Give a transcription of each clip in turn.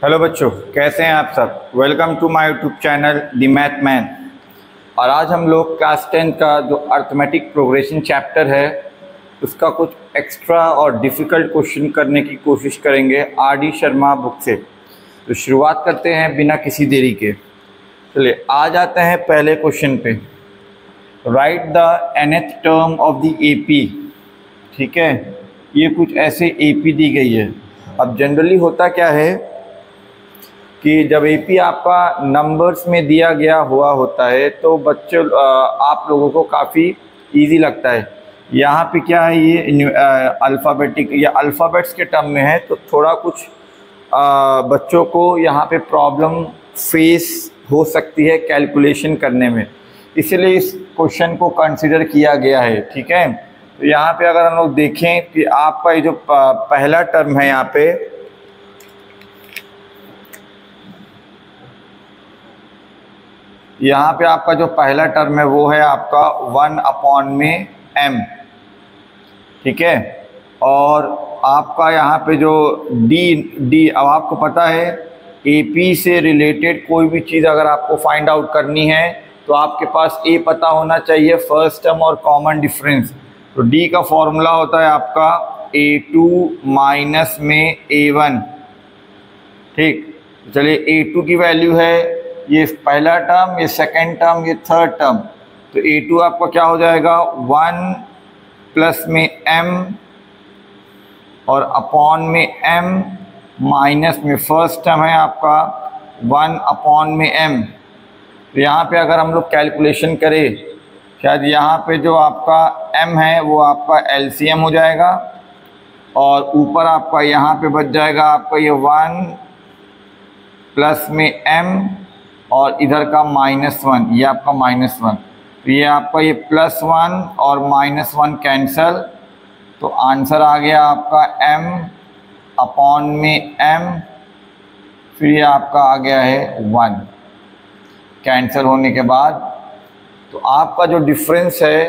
Hello बच्चों, कैसे हैं आप सब। Welcome to my YouTube channel the math man. और आज हम लोग क्लास 10 का जो अर्थमेटिक प्रोग्रेशन चैप्टर है उसका कुछ एक्स्ट्रा और डिफ़िकल्ट क्वेश्चन करने की कोशिश करेंगे आर.डी. शर्मा बुक से। तो शुरुआत करते हैं बिना किसी देरी के। चलिए आ जाते हैं पहले क्वेश्चन पे। Right the nth term of the AP। ठीक है, ये कुछ ऐसे AP दी गई है। अब जनरली होता क्या है कि जब AP आपका नंबर्स में दिया गया हुआ होता है तो बच्चों आप लोगों को काफ़ी इजी लगता है। यहाँ पे क्या है, ये अल्फ़ाबेटिक या अल्फ़ाबेट्स के टर्म में है तो थोड़ा कुछ बच्चों को यहाँ पे प्रॉब्लम फेस हो सकती है कैलकुलेशन करने में, इसलिए इस क्वेश्चन को कंसिडर किया गया है। ठीक है, तो यहाँ पे अगर हम लोग देखें कि आपका ये जो पहला टर्म है यहाँ पे आपका जो पहला टर्म है वो है आपका 1/m। ठीक है, और आपका यहाँ पे जो डी अब आपको पता है AP से रिलेटेड कोई भी चीज़ अगर आपको फाइंड आउट करनी है तो आपके पास A पता होना चाहिए, फर्स्ट टर्म और कॉमन डिफरेंस। तो D का फॉर्मूला होता है आपका A2 माइनस में A1। ठीक, चलिए A2 की वैल्यू है ये पहला टर्म, ये सेकंड टर्म, ये थर्ड टर्म। तो A2 आपका क्या हो जाएगा 1 प्लस में m और अपॉन में m माइनस में फर्स्ट टर्म है आपका 1 अपॉन में m। तो यहाँ पे अगर हम लोग कैलकुलेशन करें, शायद यहाँ पे जो आपका m है वो आपका LCM हो जाएगा और ऊपर आपका यहाँ पे बच जाएगा आपका ये 1 प्लस में m और इधर का -1, ये आपका -1। तो ये आपका ये +1 और -1 कैंसल, तो आंसर आ गया आपका m अपॉन में m, फिर ये आपका आ गया है 1 कैंसल होने के बाद। तो आपका जो डिफरेंस है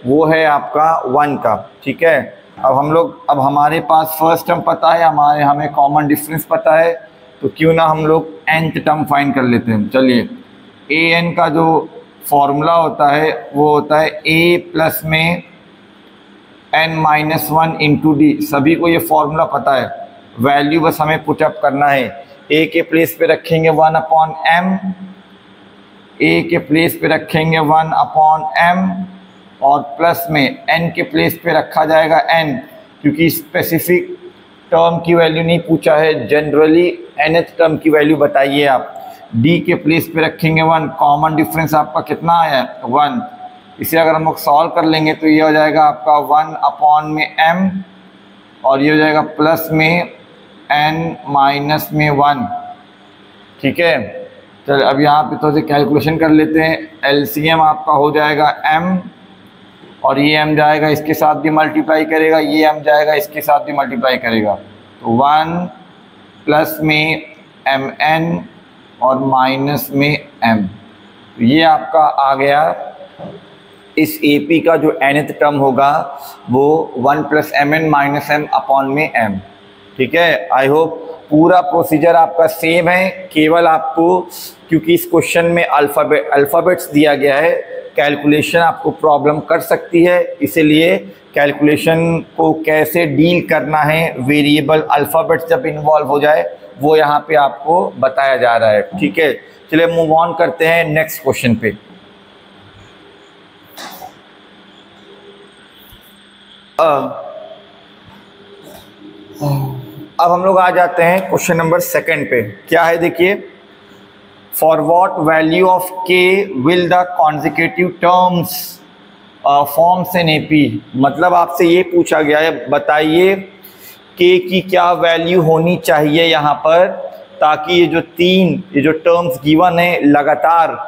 वो है आपका 1 का। ठीक है, अब हमारे पास फर्स्ट टर्म पता है, हमें कॉमन डिफरेंस पता है, तो क्यों ना हम लोग nth टर्म फाइंड कर लेते हैं। चलिए an का जो फॉर्मूला होता है वो होता है a प्लस में n-1 इंटू डी। सभी को ये फॉर्मूला पता है, वैल्यू बस हमें पुटअप करना है। a के प्लेस पे रखेंगे 1/m, a के प्लेस पे रखेंगे 1/m और प्लस में n के प्लेस पे रखा जाएगा n, क्योंकि स्पेसिफिक टर्म की वैल्यू नहीं पूछा है, जनरली nth टर्म की वैल्यू बताइए आप। d के प्लेस पे रखेंगे 1, कॉमन डिफरेंस आपका कितना आया 1। इसे अगर हम लोग सॉल्व कर लेंगे तो ये हो जाएगा आपका 1/m और ये हो जाएगा प्लस में n-1। ठीक है, चलिए अब यहाँ पे थोड़ी सी कैलकुलेशन कर लेते हैं। LCM आपका हो जाएगा m और ये m जाएगा इसके साथ भी मल्टीप्लाई करेगा, ये m जाएगा इसके साथ भी मल्टीप्लाई करेगा। तो 1 प्लस में mn और माइनस में m। तो ये आपका आ गया, इस AP का जो nth टर्म होगा वो 1 plus mn minus m upon में m। ठीक है, आई होप पूरा प्रोसीजर आपका सेम है, केवल आपको क्योंकि इस क्वेश्चन में अल्फ़ाबेट्स दिया गया है, कैलकुलेशन आपको प्रॉब्लम कर सकती है, इसलिए कैलकुलेशन को कैसे डील करना है, वेरिएबल अल्फ़ाबेट्स जब इन्वॉल्व हो जाए वो यहाँ पे आपको बताया जा रहा है। ठीक है, चलिए मूव ऑन करते हैं नेक्स्ट क्वेश्चन पे। अब हम लोग आ जाते हैं क्वेश्चन नंबर 2 पे। क्या है देखिए, for what value of k will the consecutive terms forms in AP। मतलब आपसे ये पूछा गया है, बताइए k की क्या वैल्यू होनी चाहिए यहाँ पर, ताकि ये जो टर्म्स गिवन है लगातार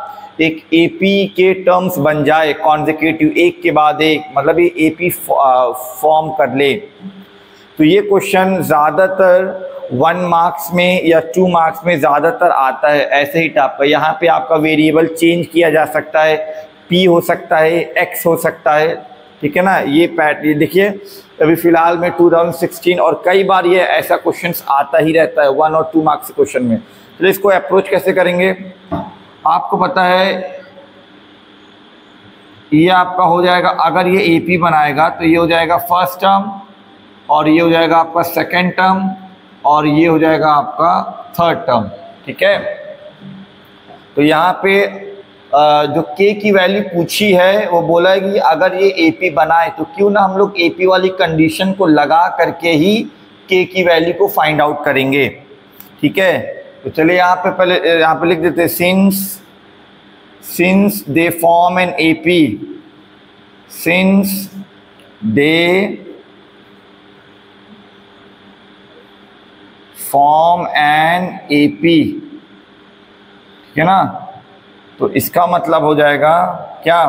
एक AP के टर्म्स बन जाए, कॉन्जिक्यूटिव एक के बाद एक, मतलब ये AP फॉर्म कर ले। तो ये क्वेश्चन ज़्यादातर 1 मार्क्स में या 2 मार्क्स में ज़्यादातर आता है ऐसे ही टाइप का। यहाँ पे आपका वेरिएबल चेंज किया जा सकता है, p हो सकता है, x हो सकता है। ठीक है ना। ये देखिए अभी फिलहाल में 2016 और कई बार ये ऐसा क्वेश्चंस आता ही रहता है 1 और 2 मार्क्स के क्वेश्चन में। तो इसको अप्रोच कैसे करेंगे, आपको पता है ये आपका हो जाएगा, अगर ये एपी बनाएगा तो ये हो जाएगा फर्स्ट टर्म और ये हो जाएगा आपका सेकेंड टर्म और ये हो जाएगा आपका थर्ड टर्म, ठीक है। तो यहाँ पे जो k की वैल्यू पूछी है वो बोला है कि अगर ये एपी बनाए तो क्यों ना हम लोग एपी वाली कंडीशन को लगा करके ही k की वैल्यू को फाइंड आउट करेंगे, ठीक है। तो चलिए यहाँ पे पहले यहाँ पे लिख देते हैं since they form an AP, since they form an AP, ठीक है ना। तो इसका मतलब हो जाएगा क्या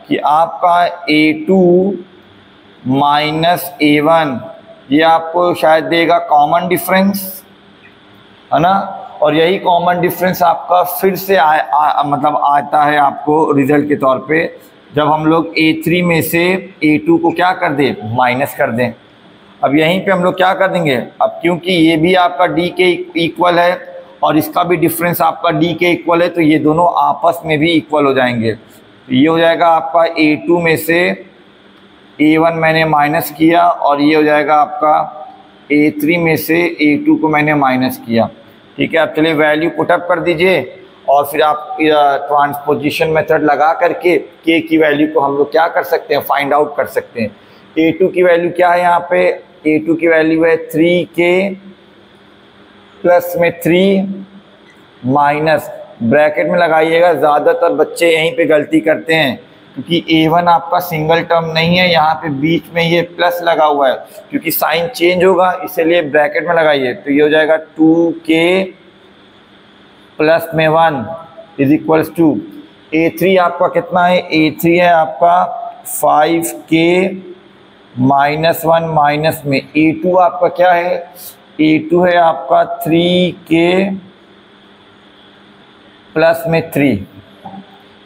कि आपका A2 माइनस A1 ये आपको शायद देगा कॉमन डिफरेंस, है ना। और यही कॉमन डिफरेंस आपका फिर से मतलब आता है आपको रिजल्ट के तौर पे जब हम लोग A3 में से A2 को क्या कर दें, माइनस कर दें। अब यहीं पे हम लोग क्या कर देंगे, अब क्योंकि ये भी आपका D के इक्वल है और इसका भी डिफरेंस आपका D के इक्वल है तो ये दोनों आपस में भी इक्वल हो जाएंगे। तो ये हो जाएगा आपका A2 में से A1 मैंने माइनस किया और ये हो जाएगा आपका A3 में से A2 को मैंने माइनस किया, ठीक है। अब चलिए वैल्यू पुटअप कर दीजिए और फिर आप ट्रांसपोजिशन मेथड लगा करके k की वैल्यू को हम लोग क्या कर सकते हैं, फाइंड आउट कर सकते हैं। A2 की वैल्यू क्या है, यहाँ पे A2 की वैल्यू है 3k प्लस में 3 माइनस, ब्रैकेट में लगाइएगा। ज़्यादातर बच्चे यहीं पे गलती करते हैं क्योंकि A1 आपका सिंगल टर्म नहीं है, यहाँ पे बीच में ये प्लस लगा हुआ है क्योंकि साइन चेंज होगा इसलिए ब्रैकेट में लगाइए। तो ये हो जाएगा 2k प्लस में 1 इज इक्वल्स टू A3 आपका कितना है, A3 है आपका 5k माइनस 1 माइनस में A2 आपका क्या है, A2 है आपका 3k प्लस में 3,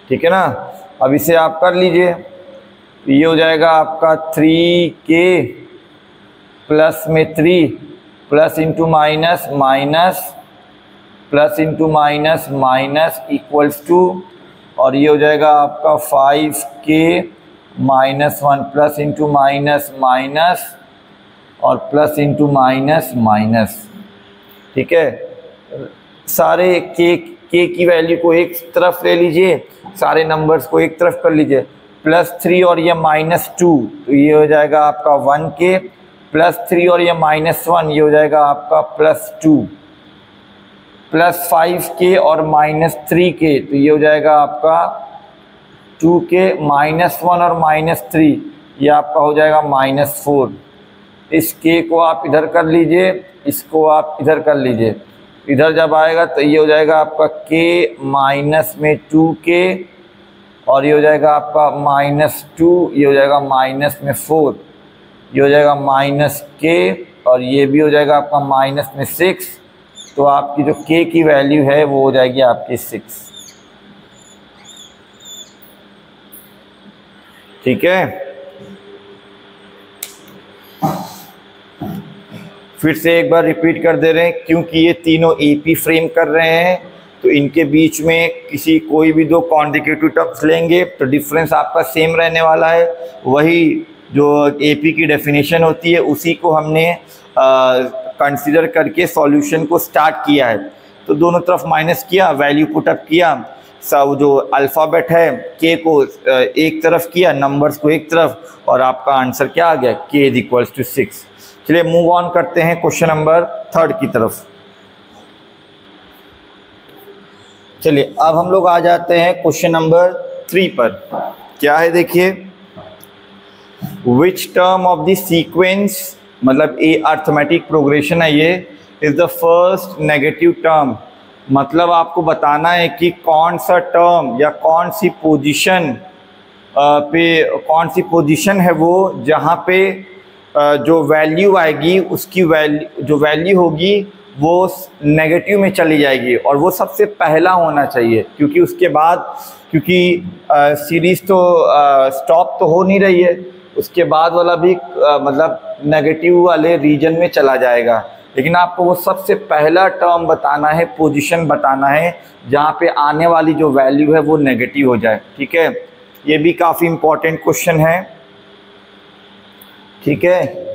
ठीक है ना। अब इसे आप कर लीजिए, ये हो जाएगा आपका 3k प्लस में 3 plus into minus minus plus into minus minus equals to, और ये हो जाएगा आपका 5k minus 1 plus into minus minus और प्लस इंटू माइनस माइनस, ठीक है। सारे k की वैल्यू को एक तरफ ले लीजिए, सारे नंबर्स को एक तरफ कर लीजिए, +3 और ये -2 तो ये हो जाएगा आपका 1k, +3 और ये -1 ये हो जाएगा आपका +2, +5k और -3k तो ये हो जाएगा आपका 2k, -1 और -3 ये आपका हो जाएगा -4। इस k को आप इधर कर लीजिए, इसको आप इधर कर लीजिए, इधर जब आएगा तो ये हो जाएगा आपका k माइनस में 2k और ये हो जाएगा आपका -2, ये हो जाएगा माइनस में 4, ये हो जाएगा -k और ये भी हो जाएगा आपका माइनस में 6। तो आपकी जो k की वैल्यू है वो हो जाएगी आपकी 6, ठीक है। फिर से एक बार रिपीट कर दे रहे हैं क्योंकि ये तीनों एपी फ्रेम कर रहे हैं तो इनके बीच में कोई भी दो कॉन्जिक्यूटिव टर्म्स लेंगे तो डिफरेंस आपका सेम रहने वाला है। वही जो एपी की डेफिनेशन होती है उसी को हमने कंसीडर करके सॉल्यूशन को स्टार्ट किया है। तो दोनों तरफ माइनस किया, वैल्यू पुटअप किया, सब जो अल्फ़ाबेट है के को एक तरफ किया, नंबर्स को एक तरफ, और आपका आंसर क्या आ गया, k इज इक्वल्स टू 6। चलिए मूव ऑन करते हैं क्वेश्चन नंबर 3 की तरफ। चलिए अब हम लोग आ जाते हैं क्वेश्चन नंबर 3 पर। क्या है देखिए, which term of the sequence, मतलब ये अर्थमेटिक प्रोग्रेशन है, ये is the first negative term. मतलब आपको बताना है कि कौन सा टर्म या कौन सी पोजीशन कौन सी पोजीशन है वो जहाँ पे जो वैल्यू आएगी उसकी जो वैल्यू होगी वो नेगेटिव में चली जाएगी और वो सबसे पहला होना चाहिए, क्योंकि उसके बाद क्योंकि सीरीज़ तो स्टॉप तो हो नहीं रही है, उसके बाद वाला भी मतलब नेगेटिव वाले रीजन में चला जाएगा, लेकिन आपको वो सबसे पहला टर्म बताना है, पोजीशन बताना है जहाँ पे आने वाली जो वैल्यू है वो नेगेटिव हो जाए। ठीक है, ये भी काफ़ी इम्पोर्टेंट क्वेश्चन है। ठीक है,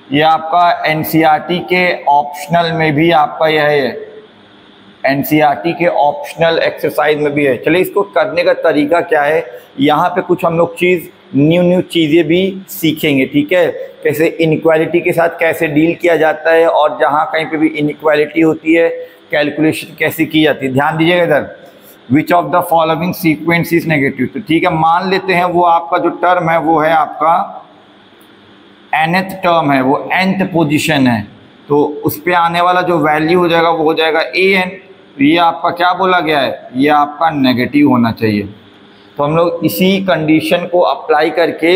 ये आपका एनसीईआरटी के ऑप्शनल में भी आपका यह है, एनसीईआरटी के ऑप्शनल एक्सरसाइज में भी है। चलिए इसको करने का तरीका क्या है, यहाँ पे कुछ हम लोग न्यू चीज़ें भी सीखेंगे। ठीक है, कैसे इनइक्वालिटी के साथ कैसे डील किया जाता है, और जहाँ कहीं पे भी इनइक्वालिटी होती है कैलकुलेशन कैसे की जाती है। ध्यान दीजिएगा इधर, which of the following sequence is negative. तो ठीक है, मान लेते हैं वो आपका जो टर्म है वो है आपका nth टर्म है, वो nth पोजीशन है, तो उस पे आने वाला जो वैल्यू हो जाएगा वो हो जाएगा an। तो ये आपका क्या बोला गया है, ये आपका नेगेटिव होना चाहिए। तो हम लोग इसी कंडीशन को अप्लाई करके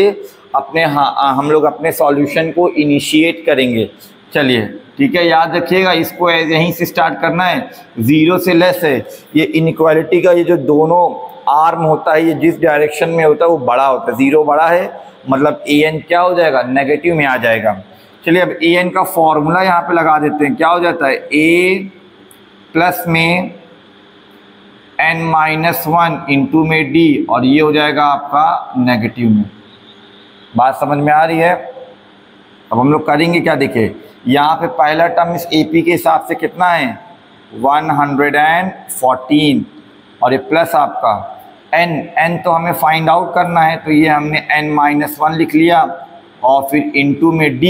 हम लोग अपने सॉल्यूशन को इनिशिएट करेंगे। चलिए ठीक है, याद रखिएगा इसको यहीं से स्टार्ट करना है, 0 से लेस है। ये इनइक्वालिटी का ये जो दोनों आर्म होता है, ये जिस डायरेक्शन में होता है वो बड़ा होता है। 0 बड़ा है मतलब an क्या हो जाएगा, नेगेटिव में आ जाएगा। चलिए अब an का फॉर्मूला यहाँ पे लगा देते हैं। क्या हो जाता है, a प्लस में n-1 इंटू में d, और ये हो जाएगा आपका नेगेटिव में। बात समझ में आ रही है। अब हम लोग करेंगे क्या, देखिए यहाँ पे पहला टर्म इस AP के हिसाब से कितना है 114, और ये प्लस आपका n तो हमें फाइंड आउट करना है, तो ये हमने n-1 लिख लिया, और फिर इंटू में d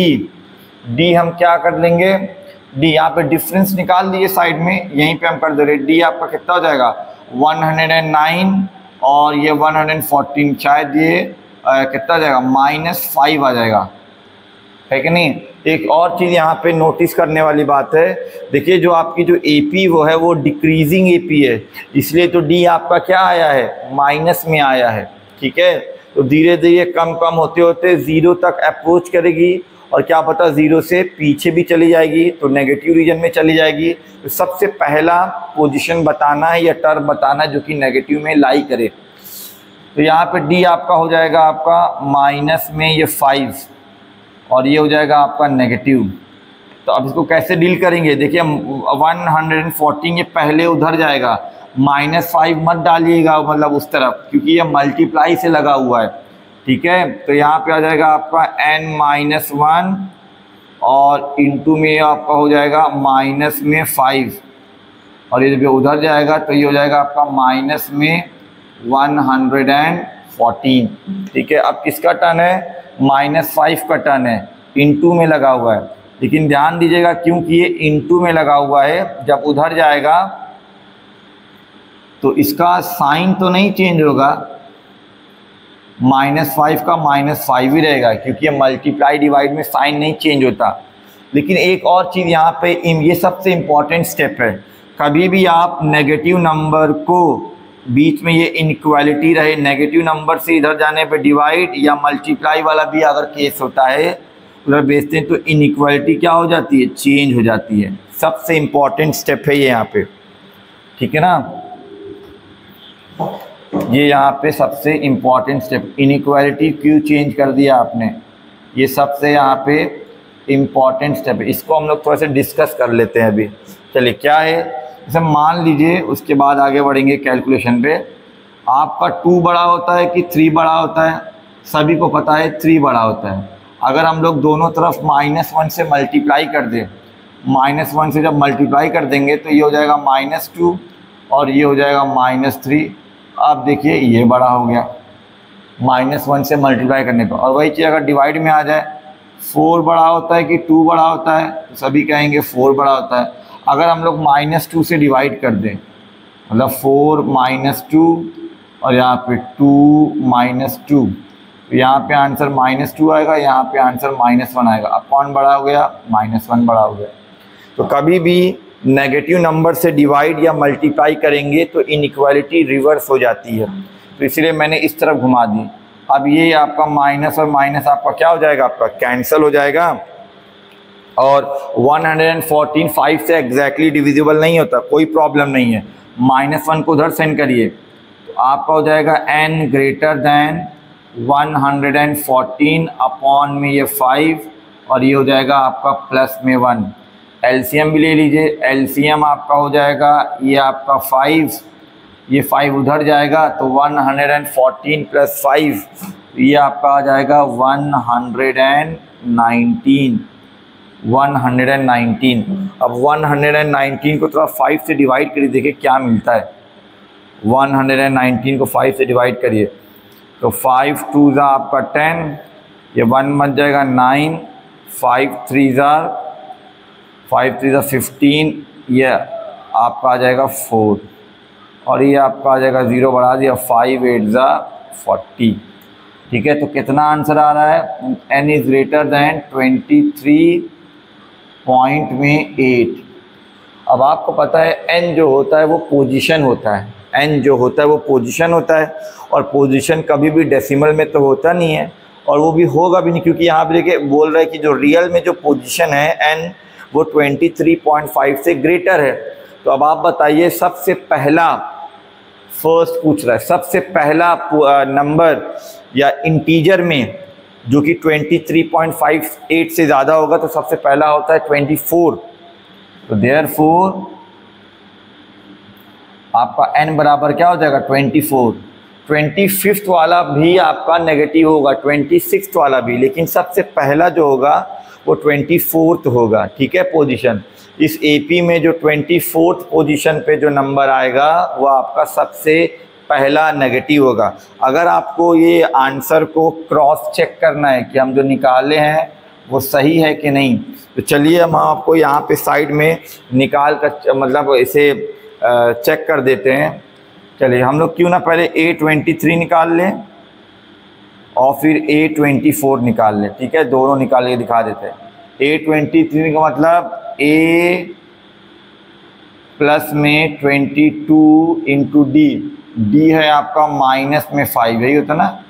हम क्या कर देंगे, d यहाँ पे डिफरेंस निकाल दिए साइड में, यहीं पे हम कर दे रहे। d आपका कितना हो जाएगा 109, और ये 114, शायद ये कितना आ जाएगा -5 आ जाएगा, है कि नहीं। एक और चीज़ यहाँ पे नोटिस करने वाली बात है, देखिए जो आपकी जो AP वो है वो डिक्रीजिंग AP है, इसलिए तो D आपका क्या आया है, माइनस में आया है। ठीक है, तो धीरे धीरे कम होते होते 0 तक अप्रोच करेगी, और क्या पता 0 से पीछे भी चली जाएगी, तो नेगेटिव रीजन में चली जाएगी। तो सबसे पहला पोजीशन बताना है या टर्म बताना है जो कि नेगेटिव में लाई करे। तो यहाँ पे D आपका हो जाएगा आपका माइनस में ये 5, और ये हो जाएगा आपका नेगेटिव। तो अब इसको कैसे डील करेंगे, देखिए 114 ये पहले उधर जाएगा, -5 मत डालिएगा मतलब उस तरफ, क्योंकि ये मल्टीप्लाई से लगा हुआ है। ठीक है, तो यहाँ पे आ जाएगा आपका n-1, और इंटू में आपका हो जाएगा माइनस में 5, और ये जब उधर जाएगा तो ये हो जाएगा आपका माइनस में 114। ठीक है, अब किसका टर्न है, -5 का टर्न है, इंटू में लगा हुआ है। लेकिन ध्यान दीजिएगा क्योंकि ये इंटू में लगा हुआ है, जब उधर जाएगा तो इसका साइन तो नहीं चेंज होगा, -5 का -5 ही रहेगा, क्योंकि ये मल्टीप्लाई डिवाइड में साइन नहीं चेंज होता। लेकिन एक और चीज़ यहाँ पे, ये सबसे इम्पॉर्टेंट स्टेप है, कभी भी आप नेगेटिव नंबर को बीच में ये इनइक्वालिटी रहे, नेगेटिव नंबर से इधर जाने पे डिवाइड या मल्टीप्लाई वाला भी अगर केस होता है उधर बेचते हैं, तो इनइक्वालिटी क्या हो जाती है, चेंज हो जाती है। सबसे इम्पॉर्टेंट स्टेप है ये यहाँ पे। ठीक है ना, ये यहाँ पे सबसे इम्पॉर्टेंट स्टेप, इनइक्वालिटी क्यों चेंज कर दिया आपने, ये सबसे यहाँ पे इम्पॉर्टेंट स्टेप है। इसको हम लोग थोड़ा सा डिस्कस कर लेते हैं अभी। चलिए क्या है, जैसे मान लीजिए, उसके बाद आगे बढ़ेंगे कैलकुलेशन पे। आपका 2 बड़ा होता है कि 3 बड़ा होता है, सभी को पता है 3 बड़ा होता है। अगर हम लोग दोनों तरफ -1 से मल्टीप्लाई कर दें, -1 से जब मल्टीप्लाई कर देंगे तो ये हो जाएगा -2, और ये हो जाएगा -3। अब देखिए ये बड़ा हो गया -1 से मल्टीप्लाई करने पर। और वही चीज़ अगर डिवाइड में आ जाए, 4 बड़ा होता है कि 2 बड़ा होता है, तो सभी कहेंगे 4 बड़ा होता है। अगर हम लोग -2 से डिवाइड कर दें, मतलब 4 -2, और यहाँ पे 2 -2, तो यहाँ पे आंसर -2 आएगा, यहाँ पे आंसर -1 आएगा। अब कौन बड़ा हो गया, -1 बड़ा हो गया। तो कभी भी नेगेटिव नंबर से डिवाइड या मल्टीप्लाई करेंगे तो इनइक्वालिटी रिवर्स हो जाती है, तो इसलिए मैंने इस तरफ घुमा दी। अब ये आपका माइनस और माइनस आपका क्या हो जाएगा, आपका कैंसिल हो जाएगा, और 114 5 से एग्जैक्टली डिविजिबल नहीं होता, कोई प्रॉब्लम नहीं है। -1 को उधर सेंड करिए, तो आपका हो जाएगा n ग्रेटर दैन 114 अपॉन में ये 5 और ये हो जाएगा आपका प्लस में 1। एलसीएम भी ले लीजिए, एलसीएम आपका हो जाएगा ये आपका 5, ये 5 उधर जाएगा तो 114 प्लस 5 ये आपका आ जाएगा 119। अब 119 को थोड़ा 5 से डिवाइड करिए, देखिए क्या मिलता है। 119 को 5 से डिवाइड करिए तो 5 2 ज़ा आपका 10, ये 1 बन जाएगा 9, 5 3 ज़ा 15, ये आपका आ जाएगा 4 और ये आपका आ जाएगा 0 बढ़ा दिया, 5 8 ज़ा 40। ठीक है, तो कितना आंसर आ रहा है? n is greater than 23.8। अब आपको पता है n जो होता है वो पोजीशन होता है, n जो होता है वो पोजीशन होता है और पोजीशन कभी भी डेसिमल में तो होता नहीं है और वो भी होगा भी नहीं, क्योंकि यहाँ पे देखिए बोल रहा है कि जो रियल में जो पोजीशन है n वो 23.5 से ग्रेटर है। तो अब आप बताइए, सबसे पहला फर्स्ट पूछ रहा है, सबसे पहला नंबर या इंटीजर में जो कि 23.58 से ज़्यादा होगा तो सबसे पहला होता है 24। तो देयरफॉर आपका n बराबर क्या हो जाएगा? 24। 25th वाला भी आपका नेगेटिव होगा, 26th वाला भी, लेकिन सबसे पहला जो होगा वो 24th होगा। ठीक है, पोजीशन इस एपी में जो 24th पोजीशन पे जो नंबर आएगा वो आपका सबसे पहला नेगेटिव होगा। अगर आपको ये आंसर को क्रॉस चेक करना है कि हम जो निकाले हैं वो सही है कि नहीं, तो चलिए हम आपको यहाँ पे साइड में निकाल कर मतलब इसे चेक कर देते हैं। चलिए हम लोग क्यों ना पहले A23 निकाल लें और फिर A24 निकाल लें। ठीक है, दोनों निकाल के दिखा देते हैं। A23 का मतलब A प्लस में 22 इंटू डी, डी है आपका माइनस में 5, यही होता ना।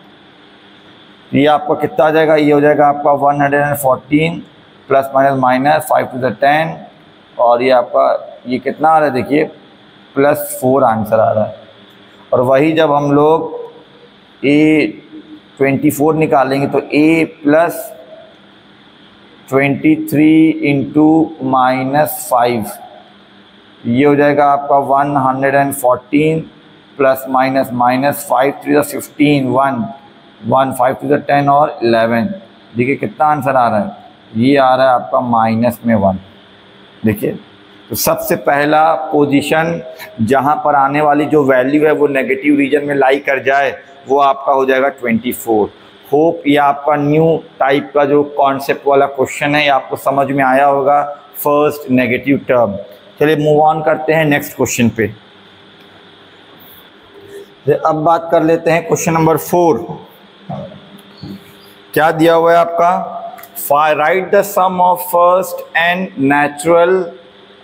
ये आपका कितना आ जाएगा? ये हो जाएगा आपका 114 plus minus minus 5 to the 10 और ये आपका ये कितना आ रहा है? देखिए +4 आंसर आ रहा है। और वही जब हम लोग A24 निकालेंगे तो A प्लस 23 इंटू -5 ये हो जाएगा आपका 114 plus minus minus 5 to the 15 1 5 to the 10 और 11। देखिए कितना आंसर आ रहा है? ये आ रहा है आपका -1। देखिए, तो सबसे पहला पोजीशन जहां पर आने वाली जो वैल्यू है वो नेगेटिव रीजन में लाई कर जाए वो आपका हो जाएगा 24। होप ये आपका न्यू टाइप का जो कॉन्सेप्ट वाला क्वेश्चन है ये आपको समझ में आया होगा, फर्स्ट नेगेटिव टर्म। चलिए मूव ऑन करते हैं नेक्स्ट क्वेश्चन पे। अब बात कर लेते हैं क्वेश्चन नंबर 4। क्या दिया हुआ है आपका? Right the sum of first and natural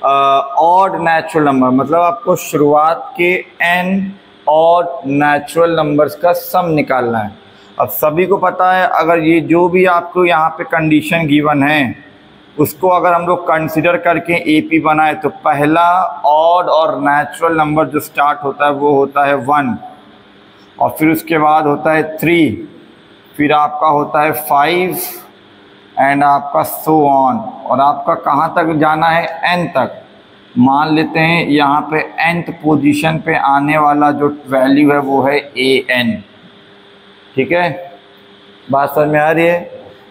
odd natural number, मतलब आपको शुरुआत के n और नेचुरल नंबर्स का सम निकालना है। अब सभी को पता है अगर ये जो भी आपको यहाँ पे कंडीशन गिवन है उसको अगर हम लोग कंसिडर करके एपी बनाए तो पहला ऑड और नेचुरल नंबर जो स्टार्ट होता है वो होता है 1 और फिर उसके बाद होता है 3, फिर आपका होता है 5 एंड आपका सो ऑन, और आपका कहाँ तक जाना है? n तक। मान लेते हैं यहाँ पे nth पोजीशन पे आने वाला जो वैल्यू है वो है an। ठीक है, बात समझ में आ रही है?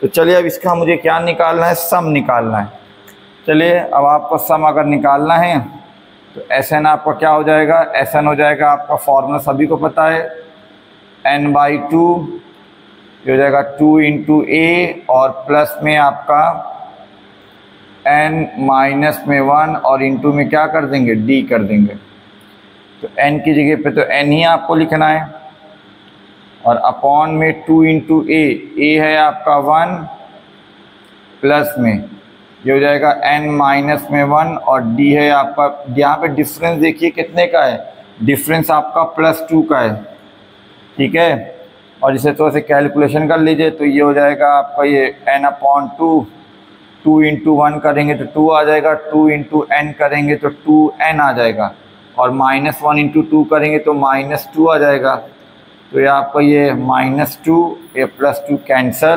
तो चलिए अब इसका मुझे क्या निकालना है? सम निकालना है। चलिए अब आपको सम अगर निकालना है तो Sn आपका क्या हो जाएगा? Sn हो जाएगा आपका फॉर्मूला सभी को पता है, n/2 ये हो जाएगा 2 इंटू ए और प्लस में आपका n माइनस में 1 और इंटू में क्या कर देंगे? d कर देंगे। तो n की जगह पे तो n ही आपको लिखना है और अपॉन में 2 इंटू ए है आपका 1 प्लस में ये हो जाएगा n माइनस में 1 और d है आपका, यहाँ पे डिफरेंस देखिए कितने का है? डिफरेंस आपका +2 का है। ठीक है, और इसे थोड़ा से कैलकुलेशन कर लीजिए तो ये हो जाएगा आपका ये n/2, 2 इंटू 1 करेंगे तो 2 आ जाएगा, 2 इंटू n करेंगे तो 2n आ जाएगा। और -1 इंटू 2 करेंगे तो -2 आ जाएगा। तो ये आपका ये -2 ये +2 कैंसल,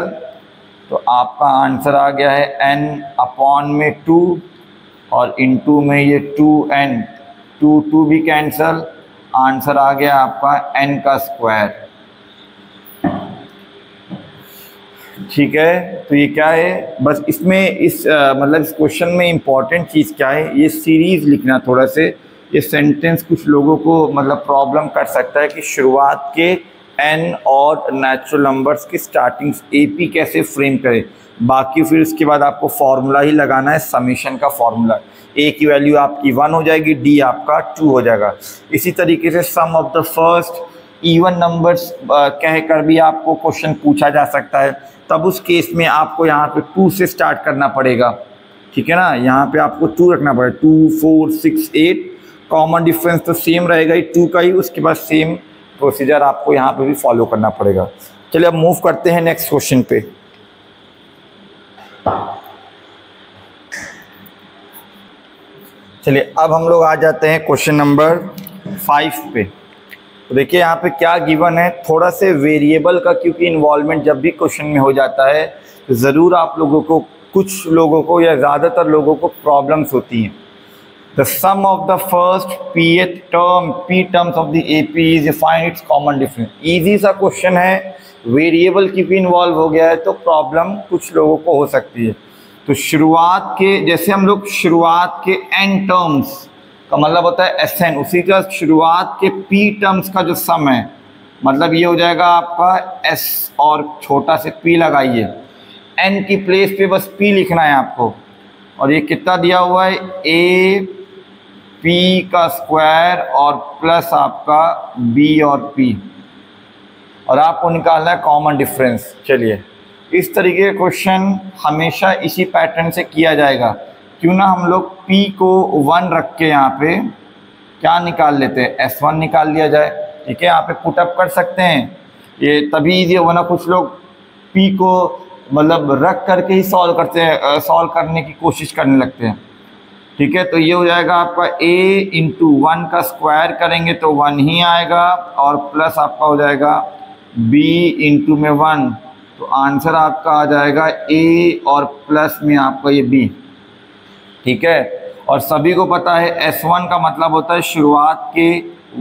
तो आपका आंसर आ गया है n/2 और इंटू में ये 2n, 2 भी कैंसल, आंसर आ गया आपका n का स्क्वायर। ठीक है, तो ये क्या है, बस इसमें मतलब इस क्वेश्चन में इम्पॉर्टेंट चीज़ क्या है, ये सीरीज़ लिखना थोड़ा से। ये सेंटेंस कुछ लोगों को मतलब प्रॉब्लम कर सकता है कि शुरुआत के n और नेचुरल नंबर्स की स्टार्टिंग AP कैसे फ्रेम करें। बाकी फिर उसके बाद आपको फॉर्मूला ही लगाना है, समीशन का फॉर्मूला। A की वैल्यू आपकी 1 हो जाएगी, D आपका 2 हो जाएगा। इसी तरीके से sum of the first even numbers कहकर भी आपको क्वेश्चन पूछा जा सकता है। तब उस केस में आपको यहाँ पे 2 से स्टार्ट करना पड़ेगा। ठीक है ना, यहाँ पे आपको 2 रखना पड़ेगा। 2, 4, 6, 8, कॉमन डिफरेंस तो सेम रहेगा ही 2 का ही, उसके बाद सेम प्रोसीजर आपको यहाँ पे भी फॉलो करना पड़ेगा। चलिए अब मूव करते हैं नेक्स्ट क्वेश्चन पे। चलिए अब हम लोग आ जाते हैं क्वेश्चन नंबर 5 पे। तो देखिए यहाँ पे क्या गिवन है, थोड़ा से वेरिएबल का क्योंकि इन्वॉल्वमेंट जब भी क्वेश्चन में हो जाता है तो ज़रूर आप लोगों को, कुछ लोगों को या ज़्यादातर लोगों को प्रॉब्लम्स होती हैं। The sum of the first p terms of the AP is find its common difference. Easy सा क्वेश्चन है, वेरिएबल क्योंकि इन्वॉल्व हो गया है तो प्रॉब्लम कुछ लोगों को हो सकती है। तो शुरुआत के, जैसे हम लोग शुरुआत के n टर्म्स का मतलब होता है Sn, उसी का शुरुआत के p टर्म्स का जो सम है, मतलब ये हो जाएगा आपका S और छोटा से p लगाइए, n की प्लेस पे बस p लिखना है आपको। और ये कितना दिया हुआ है, AP का स्क्वायर और प्लस आपका b और p, और आपको निकालना है कॉमन डिफरेंस। चलिए इस तरीके का क्वेश्चन हमेशा इसी पैटर्न से किया जाएगा। क्यों ना हम लोग p को 1 रख के यहाँ पे क्या निकाल लेते हैं, S1 निकाल लिया जाए। ठीक है, यहाँ पे पुटअप कर सकते हैं, ये तभी ईजी होगा ना। कुछ लोग p को मतलब रख करके ही सॉल्व करते हैं, सॉल्व करने की कोशिश करने लगते हैं। ठीक है, तो ये हो जाएगा आपका a इंटू 1 का स्क्वायर करेंगे तो 1 ही आएगा, और प्लस आपका हो जाएगा b इंटू में 1, तो आंसर आपका आ जाएगा a और प्लस में आपका ये b। ठीक है, और सभी को पता है S1 का मतलब होता है शुरुआत के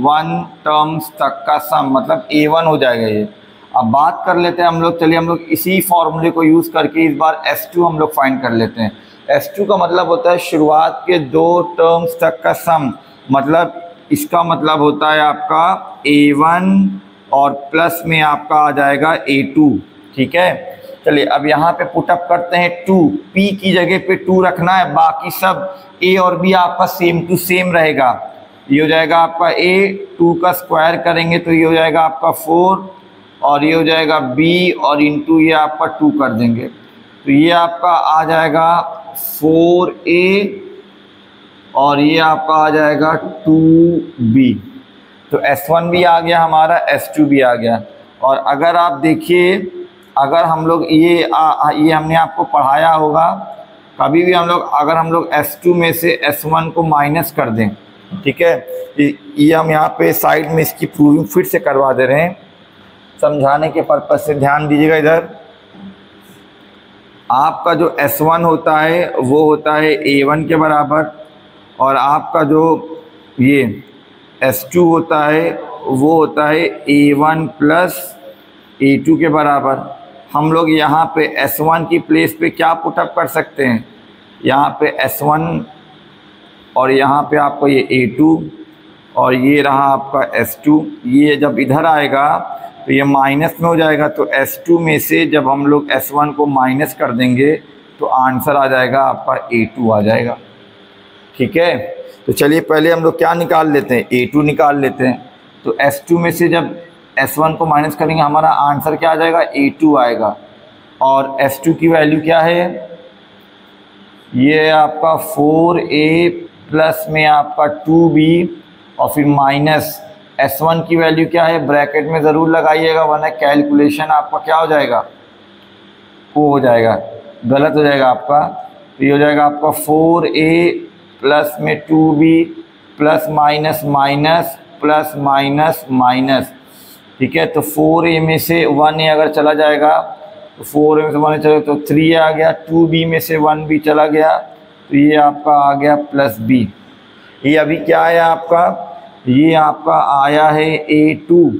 1 टर्म्स तक का सम, मतलब A1 हो जाएगा ये। अब बात कर लेते हैं हम लोग, चलिए हम लोग इसी फॉर्मूले को यूज़ करके इस बार S2 हम लोग फाइंड कर लेते हैं। S2 का मतलब होता है शुरुआत के 2 टर्म्स तक का सम, मतलब इसका मतलब होता है आपका A1 और प्लस में आपका आ जाएगा A2। ठीक है, चलिए अब यहाँ पे पुटअप करते हैं 2, p की जगह पे 2 रखना है, बाकी सब a और b आपका सेम टू सेम रहेगा। ये हो जाएगा आपका a, 2 का स्क्वायर करेंगे तो ये हो जाएगा आपका 4, और ये हो जाएगा b और इंटू ये आपका 2 कर देंगे तो ये आपका आ जाएगा 4a और ये आपका आ जाएगा 2b। तो S1 भी आ गया हमारा, S2 भी आ गया। और अगर आप देखिए, अगर हम लोग ये हमने आपको पढ़ाया होगा, कभी भी अगर हम लोग S2 में से S1 को माइनस कर दें, ठीक है, ये हम यहाँ पे साइड में इसकी प्रूविंग फिर से करवा दे रहे हैं समझाने के पर्पज से। ध्यान दीजिएगा इधर, आपका जो S1 होता है वो होता है A1 के बराबर, और आपका जो ये S2 होता है वो होता है A1 प्लस A2 के बराबर। हम लोग यहाँ पे S1 की प्लेस पे क्या पुटअप कर सकते हैं, यहाँ पे S1 और यहाँ पे आपको ये A2 और ये रहा आपका S2। ये जब इधर आएगा तो ये माइनस में हो जाएगा, तो S2 में से जब हम लोग S1 को माइनस कर देंगे तो आंसर आ जाएगा आपका A2 आ जाएगा। ठीक है, तो चलिए पहले हम लोग क्या निकाल लेते हैं, A2 निकाल लेते हैं। तो S2 में से जब S1 को माइनस करेंगे हमारा आंसर क्या आ जाएगा, A2 आएगा। और S2 की वैल्यू क्या है, ये आपका 4a प्लस में आपका 2b और फिर माइनस S1 की वैल्यू क्या है, ब्रैकेट में ज़रूर लगाइएगा वरना कैलकुलेशन आपका क्या हो जाएगा, वो हो जाएगा, गलत हो जाएगा आपका। तो ये हो जाएगा आपका 4a प्लस में 2b plus minus minus plus minus minus, ठीक है। तो 4a में से 1a अगर चला जाएगा तो 4a में से 1a चला तो 3a आ गया, 2b में से 1b चला गया तो ये आपका आ गया प्लस b। ये अभी क्या आया आपका, ये आपका आया है a2,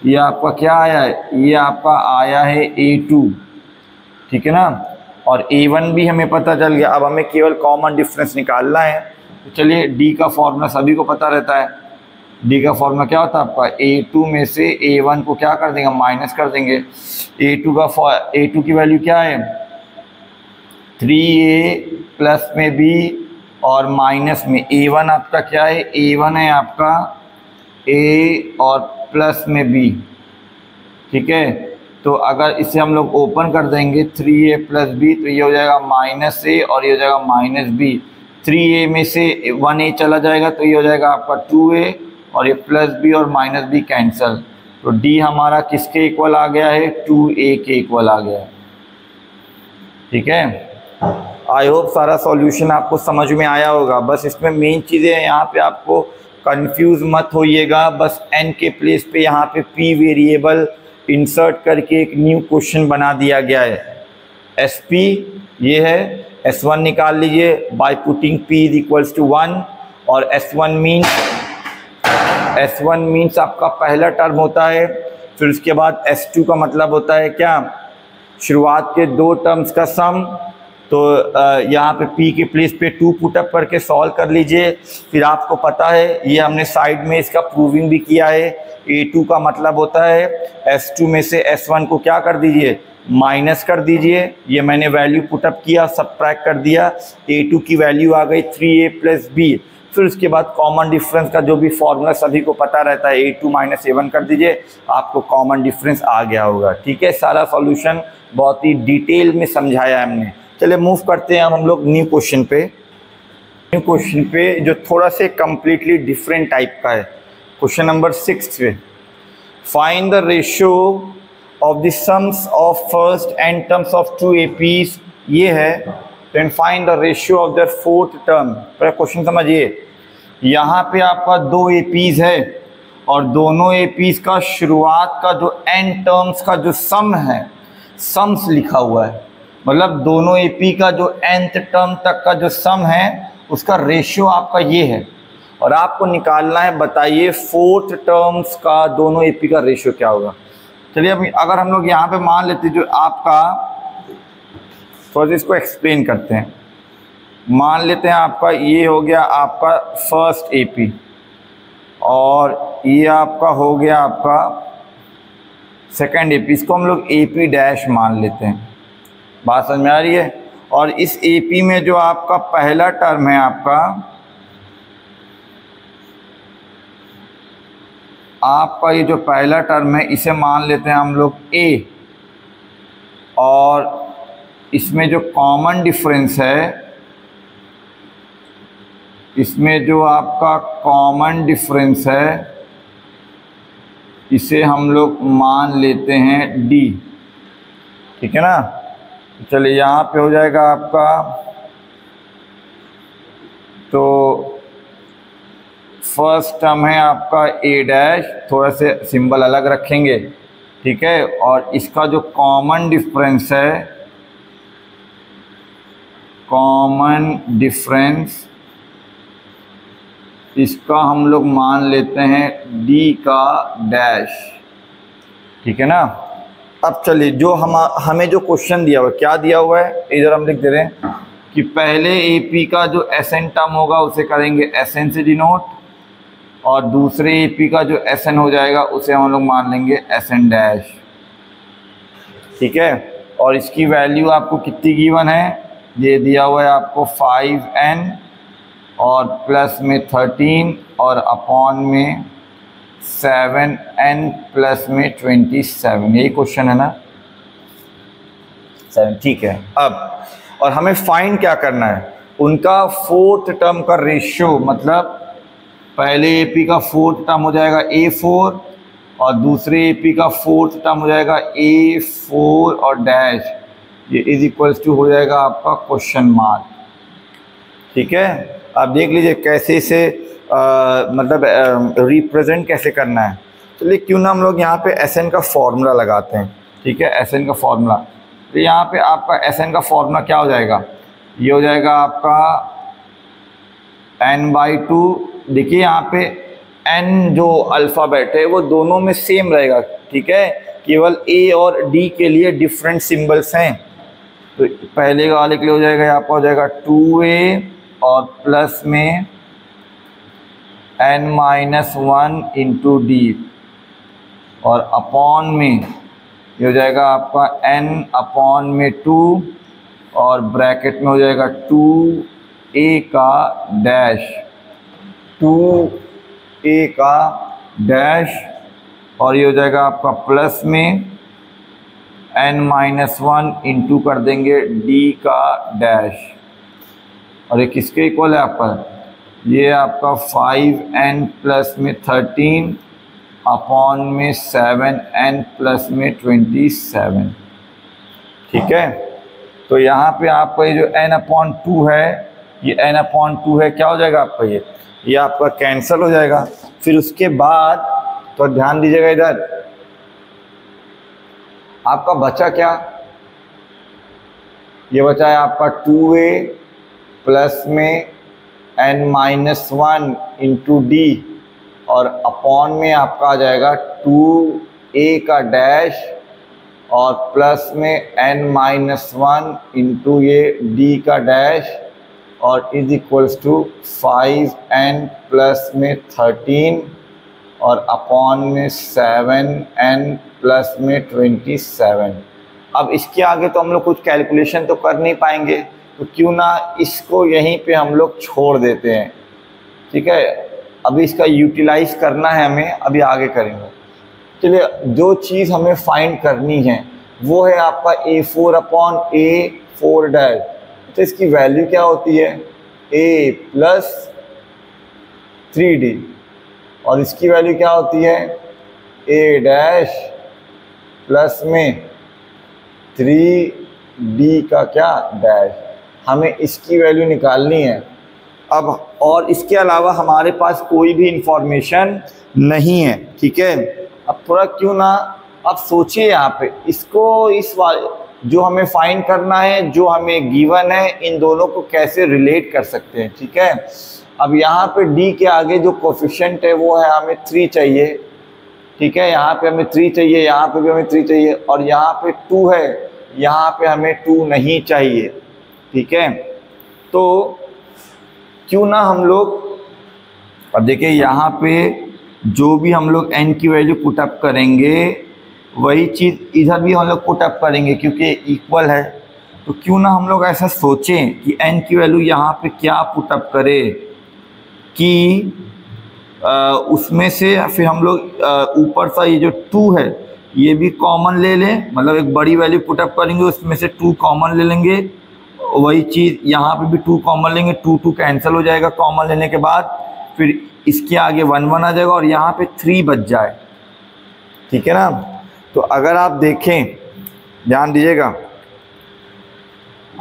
ये आपका क्या आया है, ये आपका आया है a2, ठीक है ना। और a1 भी हमें पता चल गया। अब हमें केवल कॉमन डिफरेंस निकालना है। तो चलिए d का फॉर्मूला सभी को पता रहता है। d का फॉर्मूला क्या होता है आपका, a2 में से a1 को क्या कर देंगे, माइनस कर देंगे। a2 की वैल्यू क्या है, 3a प्लस में b और माइनस में a1 आपका क्या है, a1 है आपका a और प्लस में b, ठीक है। तो अगर इसे हम लोग ओपन कर देंगे 3a प्लस b तो ये हो जाएगा माइनस a और ये हो जाएगा माइनस b। 3a में से 1a चला जाएगा तो ये हो जाएगा आपका 2a और ये प्लस b और माइनस b कैंसिल। तो d हमारा किसके इक्वल आ गया है, 2a के इक्वल आ गया है, ठीक है। आई होप सारा सॉल्यूशन आपको समझ में आया होगा। बस इसमें मेन चीज़ें हैं, यहाँ पे आपको कंफ्यूज मत होइएगा। बस n के प्लेस पे यहाँ पे p वेरिएबल इंसर्ट करके एक न्यू क्वेश्चन बना दिया गया है। SP ये है, S1 निकाल लीजिए by putting p is equals to 1 और S1 मीन्स आपका पहला टर्म होता है। फिर उसके बाद S2 का मतलब होता है क्या, शुरुआत के दो टर्म्स का सम। तो यहाँ पे p के प्लेस पे 2 पुटअप करके सॉल्व कर लीजिए। फिर आपको पता है ये हमने साइड में इसका प्रूविंग भी किया है। a2 का मतलब होता है S2 में से S1 को क्या कर दीजिए, माइनस कर दीजिए। ये मैंने वैल्यू पुटअप किया, सबट्रैक्ट कर दिया, a2 की वैल्यू आ गई 3a प्लस b। फिर उसके बाद कॉमन डिफरेंस का जो भी फॉर्मूला सभी को पता रहता है, a2 माइनस a1 कर दीजिए, आपको कॉमन डिफरेंस आ गया होगा, ठीक है। सारा सॉल्यूशन बहुत ही डिटेल में समझाया है हमने। चलिए मूव करते हैं अब हम लोग न्यू क्वेश्चन पे जो थोड़ा से कम्प्लीटली डिफरेंट टाइप का है। क्वेश्चन नंबर 6 पे find the ratio of the sums of first and terms of 2 APs ये है। Then find the ratio of their fourth term. पहले क्वेश्चन समझिए, यहाँ पे आपका 2 APs है और दोनों APs का शुरुआत का जो n टर्म्स का जो सम है, सम्स लिखा हुआ है, मतलब दोनों AP का जो nth टर्म तक का जो सम है उसका रेशियो आपका ये है। और आपको निकालना है, बताइए फोर्थ टर्म्स का दोनों AP का रेशियो क्या होगा। चलिए अभी अगर हम लोग यहाँ पे मान लेते जो आपका, थोड़ा इसको एक्सप्लेन करते हैं। मान लेते हैं आपका ये हो गया आपका फर्स्ट AP और ये आपका हो गया आपका सेकंड AP। इसको हम लोग AP डैश मान लेते हैं। बात समझ में आ रही है। और इस AP में जो आपका पहला टर्म है आपका ये जो पहला टर्म है इसे मान लेते हैं हम लोग A, और इसमें जो कॉमन डिफरेंस है, इसमें जो आपका कॉमन डिफरेंस है इसे हम लोग मान लेते हैं D, ठीक है ना। चलिए यहाँ पे हो जाएगा आपका, तो फर्स्ट टर्म है आपका A डैश, थोड़ा से सिंबल अलग रखेंगे, ठीक है। और इसका जो कॉमन डिफरेंस है, कॉमन डिफरेंस इसका हम लोग मान लेते हैं D का डैश, ठीक है ना। अब चलिए जो हमें जो क्वेश्चन दिया हुआ है, क्या दिया हुआ है इधर हम लिख दे रहे हैं कि पहले AP का जो SN टर्म होगा उसे करेंगे SN से डिनोट, और दूसरे AP का जो SN हो जाएगा उसे हम लोग मान लेंगे SN डैश, ठीक है। और इसकी वैल्यू आपको कितनी गिवन है, ये दिया हुआ है आपको 5n और प्लस में 13 और अपॉन में 7n प्लस में 27। यही क्वेश्चन है ना, 7, ठीक है। अब और हमें फाइंड क्या करना है, उनका फोर्थ टर्म का रेशियो, मतलब पहले AP का फोर्थ टर्म हो जाएगा A4 और दूसरे AP का फोर्थ टर्म हो जाएगा A4 और डैश, ये इज इक्वल्स टू हो जाएगा आपका क्वेश्चन मार्क, ठीक है। आप देख लीजिए कैसे इसे मतलब रिप्रेजेंट कैसे करना है। चलिए क्यों ना हम लोग यहाँ पे Sn का फॉर्मूला लगाते हैं। ठीक है, Sn का फॉर्मूला, तो यहाँ पे आपका Sn का फॉर्मूला क्या हो जाएगा, ये हो जाएगा आपका n/2। देखिए यहाँ पे n जो अल्फ़ाबेट है वो दोनों में सेम रहेगा। ठीक है, केवल a और d के लिए डिफरेंट सिंबल्स हैं। तो पहले वाले के लिए हो जाएगा, यहाँ पर हो जाएगा 2a और प्लस में n-1 इंटू डी, और अपॉन में ये हो जाएगा आपका n/2 और ब्रैकेट में हो जाएगा 2a का डैश, 2a का डैश, और ये हो जाएगा आपका प्लस में n-1 इंटू कर देंगे d का डैश। और ये किसके इक्वल है आपका, ये आपका 5n प्लस में 13 अपॉन में 7n प्लस में 27। ठीक है, तो यहाँ पे आपका ये जो n/2 है, ये n/2 है, क्या हो जाएगा आपका, ये आपका कैंसिल हो जाएगा। फिर उसके बाद तो ध्यान दीजिएगा, इधर आपका बचा क्या, ये बचा है आपका 2a प्लस में n-1 इंटू डी, और अपॉन में आपका आ जाएगा 2a का डैश और प्लस में n-1 इंटू ये d का डैश, और is equals to 5n plus में 13 और अपॉन में 7n प्लस में 27। अब इसके आगे तो हम लोग कुछ कैलकुलेशन तो कर नहीं पाएंगे, तो क्यों ना इसको यहीं पे हम लोग छोड़ देते हैं। ठीक है, अभी इसका यूटिलाइज करना है हमें, अभी आगे करेंगे। चलिए, जो चीज़ हमें फाइंड करनी है वो है आपका a4/a4 डैश। तो इसकी वैल्यू क्या होती है, a प्लस 3d, और इसकी वैल्यू क्या होती है, a डैश प्लस में 3d का क्या डैश। हमें इसकी वैल्यू निकालनी है। अब और इसके अलावा हमारे पास कोई भी इंफॉर्मेशन नहीं है। ठीक है, अब थोड़ा क्यों ना अब सोचिए यहाँ पे इसको, इस जो हमें फाइंड करना है, जो हमें गिवन है, इन दोनों को कैसे रिलेट कर सकते हैं। ठीक है, अब यहाँ पे d के आगे जो कोफिशिएंट है वो है हमें 3 चाहिए। ठीक है, यहाँ पे हमें 3 चाहिए, यहाँ पे भी हमें 3 चाहिए, और यहाँ पे 2 है, यहाँ पे हमें 2 नहीं चाहिए। ठीक है, तो क्यों ना हम लोग, अब देखिए यहाँ पे जो भी हम लोग n की वैल्यू पुटअप करेंगे वही चीज़ इधर भी हम लोग पुटअप करेंगे क्योंकि इक्वल है। तो क्यों ना हम लोग ऐसा सोचें कि n की वैल्यू यहाँ पे क्या पुटअप करे कि उसमें से फिर हम लोग ऊपर सा ये जो 2 है ये भी कॉमन ले लें, मतलब एक बड़ी वैल्यू पुटअप करेंगे उसमें से 2 कॉमन ले लेंगे। वही चीज़ यहाँ पे भी 2 कॉमन लेंगे, 2 कैंसिल हो जाएगा कॉमन लेने के बाद, फिर इसके आगे 1 आ जाएगा और यहाँ पे 3 बच जाए। ठीक है ना, तो अगर आप देखें, ध्यान दीजिएगा,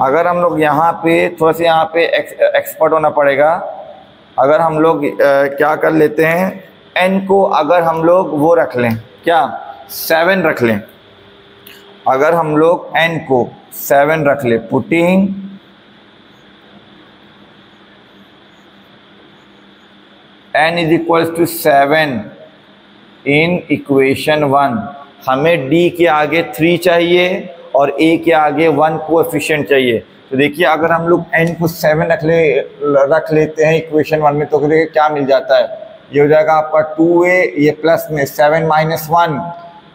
अगर हम लोग यहाँ पे थोड़ा सा यहाँ पे एक्सपर्ट होना पड़ेगा। अगर हम लोग क्या कर लेते हैं, n को अगर हम लोग वो रख लें, क्या 7 रख लें, अगर हम लोग n को 7 रख ले, putting n is equals to 7 in equation 1, हमें d के आगे 3 चाहिए और a के आगे 1 कोएफिशिएंट चाहिए। तो देखिए अगर हम लोग n को 7 रख लेते हैं इक्वेशन 1 में, तो देखिए क्या मिल जाता है, ये हो जाएगा आपका 2a, ये प्लस में 7 माइनस 1,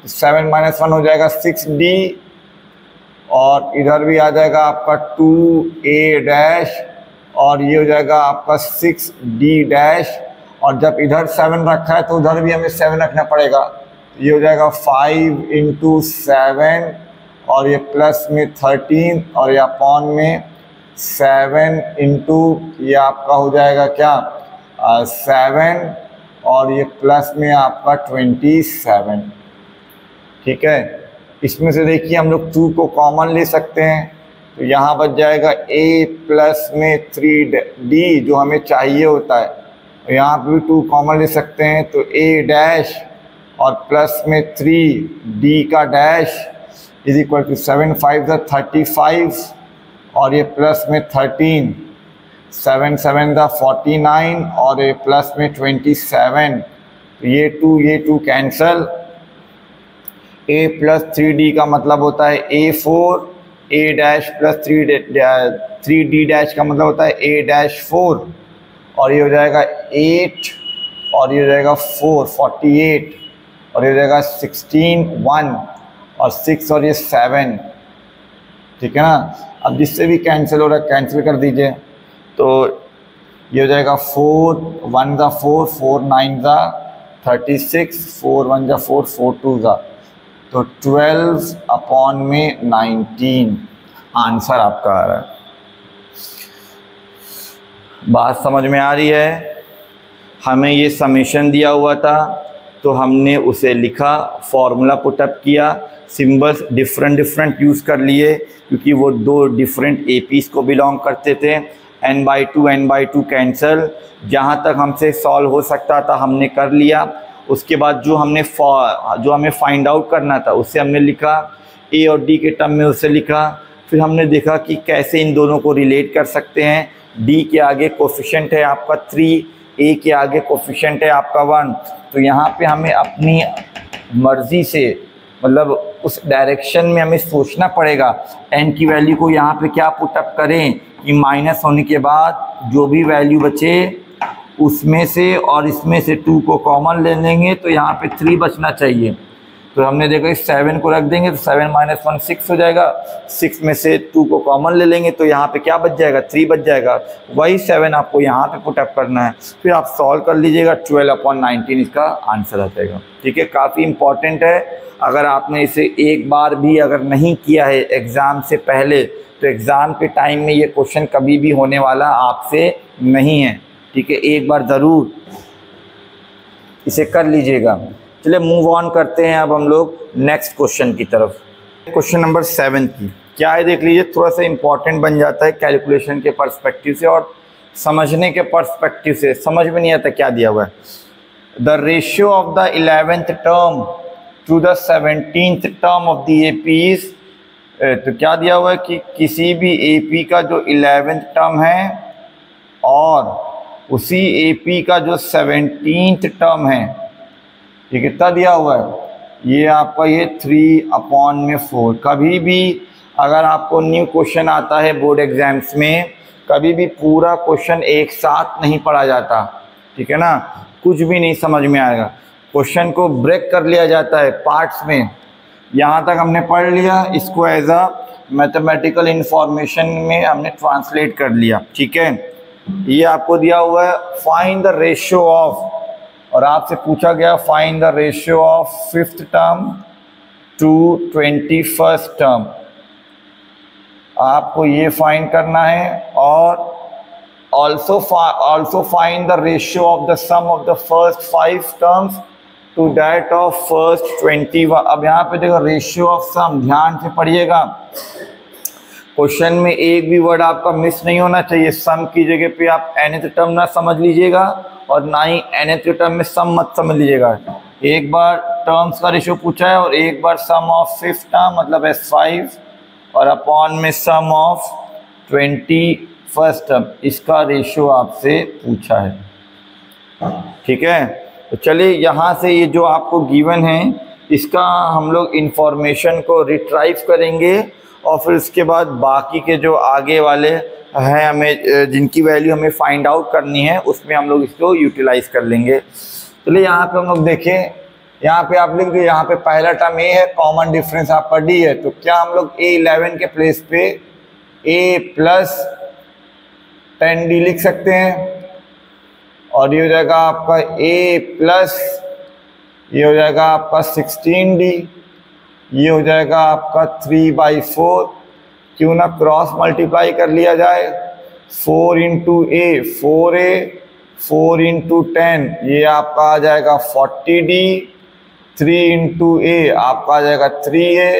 7 माइनस 1 हो जाएगा 6d, और इधर भी आ जाएगा आपका 2a डैश, और ये हो जाएगा आपका 6d डैश, और जब इधर 7 रखा है तो उधर भी हमें 7 रखना पड़ेगा। ये हो जाएगा 5 इंटू 7, और ये प्लस में 13, और ये अपॉन में 7 इंटू ये आपका हो जाएगा क्या 7, और ये प्लस में आपका 27। ठीक है, इसमें से देखिए हम लोग 2 को कॉमन ले सकते हैं, तो यहाँ बच जाएगा a प्लस में 3d जो हमें चाहिए होता है, तो यहाँ पे भी 2 कॉमन ले सकते हैं, तो a डैश और प्लस में 3d का डैश इज इक्वल टू 7 5 35 और ये प्लस में 13, 7 7 49 और ये प्लस में 27, तो ये 2 कैंसल। a प्लस 3d का मतलब होता है a4, a dash plus 3d dash का मतलब होता है a डैश 4 और ये हो जाएगा 8 और ये हो जाएगा 4 48 और ये हो जाएगा 16 1 और 6 और ये 7, ठीक है ना। अब जिससे भी कैंसिल हो रहा है कैंसिल कर दीजिए, तो ये हो जाएगा 4 1 ज़ा 4 4 9 ज़ा 36 4 1 ज़ा 4 4 2 ज़ा, तो 12 अपॉन में 19 आंसर आपका आ रहा है। बात समझ में आ रही है? हमें ये समेशन दिया हुआ था तो हमने उसे लिखा, फॉर्मूला पुटअप किया, सिंबल्स डिफरेंट यूज़ कर लिए क्योंकि वो 2 डिफरेंट एपीज़ को बिलोंग करते थे। n/2 कैंसल, जहाँ तक हमसे सॉल्व हो सकता था हमने कर लिया। उसके बाद जो हमें फाइंड आउट करना था उसे हमने लिखा, a और d के टर्म में उसे लिखा। फिर हमने देखा कि कैसे इन दोनों को रिलेट कर सकते हैं। d के आगे कोफिशिएंट है आपका 3, a के आगे कोफिशिएंट है आपका 1, तो यहाँ पे हमें अपनी मर्ज़ी से मतलब उस डायरेक्शन में हमें सोचना पड़ेगा n की वैल्यू को यहाँ पे क्या पुटअप करें कि माइनस होने के बाद जो भी वैल्यू बचे उसमें से और इसमें से 2 को कॉमन ले लेंगे, तो यहाँ पे 3 बचना चाहिए। तो हमने देखा इस 7 को रख देंगे तो 7 - 1 6 हो जाएगा, 6 में से 2 को कॉमन ले लेंगे तो यहाँ पे क्या बच जाएगा 3 बच जाएगा। वही 7 आपको यहाँ पे पुटअप करना है, फिर आप सॉल्व कर लीजिएगा, 12/19 इसका आंसर आ जाएगा। ठीक है, काफ़ी इंपॉर्टेंट है। अगर आपने इसे एक बार भी अगर नहीं किया है एग्ज़ाम से पहले तो एग्ज़ाम के टाइम में ये क्वेश्चन कभी भी होने वाला आपसे नहीं है। ठीक है, एक बार ज़रूर इसे कर लीजिएगा। चलिए मूव ऑन करते हैं अब हम लोग नेक्स्ट क्वेश्चन की तरफ। क्वेश्चन नंबर 7 की क्या है देख लीजिए, थोड़ा सा इंपॉर्टेंट बन जाता है कैलकुलेशन के पर्सपेक्टिव से और समझने के पर्सपेक्टिव से। समझ में नहीं आता क्या दिया हुआ है। The ratio of the 11th term to the 17th term of the AP is, तो क्या दिया हुआ है कि किसी भी एपी का जो 11th टर्म है और उसी एपी का जो 17th टर्म है, ये कितना दिया हुआ है, ये आपका ये 3/4। कभी भी अगर आपको न्यू क्वेश्चन आता है बोर्ड एग्जाम्स में, कभी भी पूरा क्वेश्चन एक साथ नहीं पढ़ा जाता। ठीक है ना, कुछ भी नहीं समझ में आएगा, क्वेश्चन को ब्रेक कर लिया जाता है पार्ट्स में। यहाँ तक हमने पढ़ लिया, इसको एज अ मैथमेटिकल इंफॉर्मेशन में हमने ट्रांसलेट कर लिया। ठीक है, ये आपको दिया हुआ है फाइंड द रेशियो ऑफ, और आपसे पूछा गया find the ratio of 5th term to 21st term. आपको ये फाइंड करना है और also find the ratio of the sum of the first 5 terms to that of first 21। अब यहाँ पे देखो रेशियो ऑफ सम, ध्यान से पढ़िएगा, क्वेश्चन में एक भी वर्ड आपका मिस नहीं होना चाहिए। सम की जगह पे आप nth टर्म ना समझ लीजिएगा और ना ही nth टर्म में सम मत समझ लीजिएगा। एक बार टर्म्स का रेशियो पूछा है और एक बार सम ऑफ 5th टर्म मतलब S5 और अपॉन में सम ऑफ 21st टर्म, इसका रेशियो आपसे पूछा है। ठीक है, तो चलिए यहाँ से ये जो आपको गिवन है इसका हम लोग इंफॉर्मेशन को रिट्राइव करेंगे और फिर उसके बाद बाकी के जो आगे वाले हैं हमें जिनकी वैल्यू हमें फाइंड आउट करनी है उसमें हम लोग इसको यूटिलाइज कर लेंगे। चलिए यहाँ पे हम लोग देखें, यहाँ पे आप लिख दीजिए, यहाँ पे पहला टर्म ए है, कॉमन डिफरेंस आपका डी है, तो क्या हम लोग A11 के प्लेस पे a + 10d लिख सकते हैं और ये हो जाएगा आपका a + ये हो जाएगा आपका 16d, ये हो जाएगा आपका 3/4। क्यों ना क्रॉस मल्टीप्लाई कर लिया जाए, 4 × a 4a, 4 × 10 ये आपका आ जाएगा 40d, 3 × a आपका आ जाएगा 3a,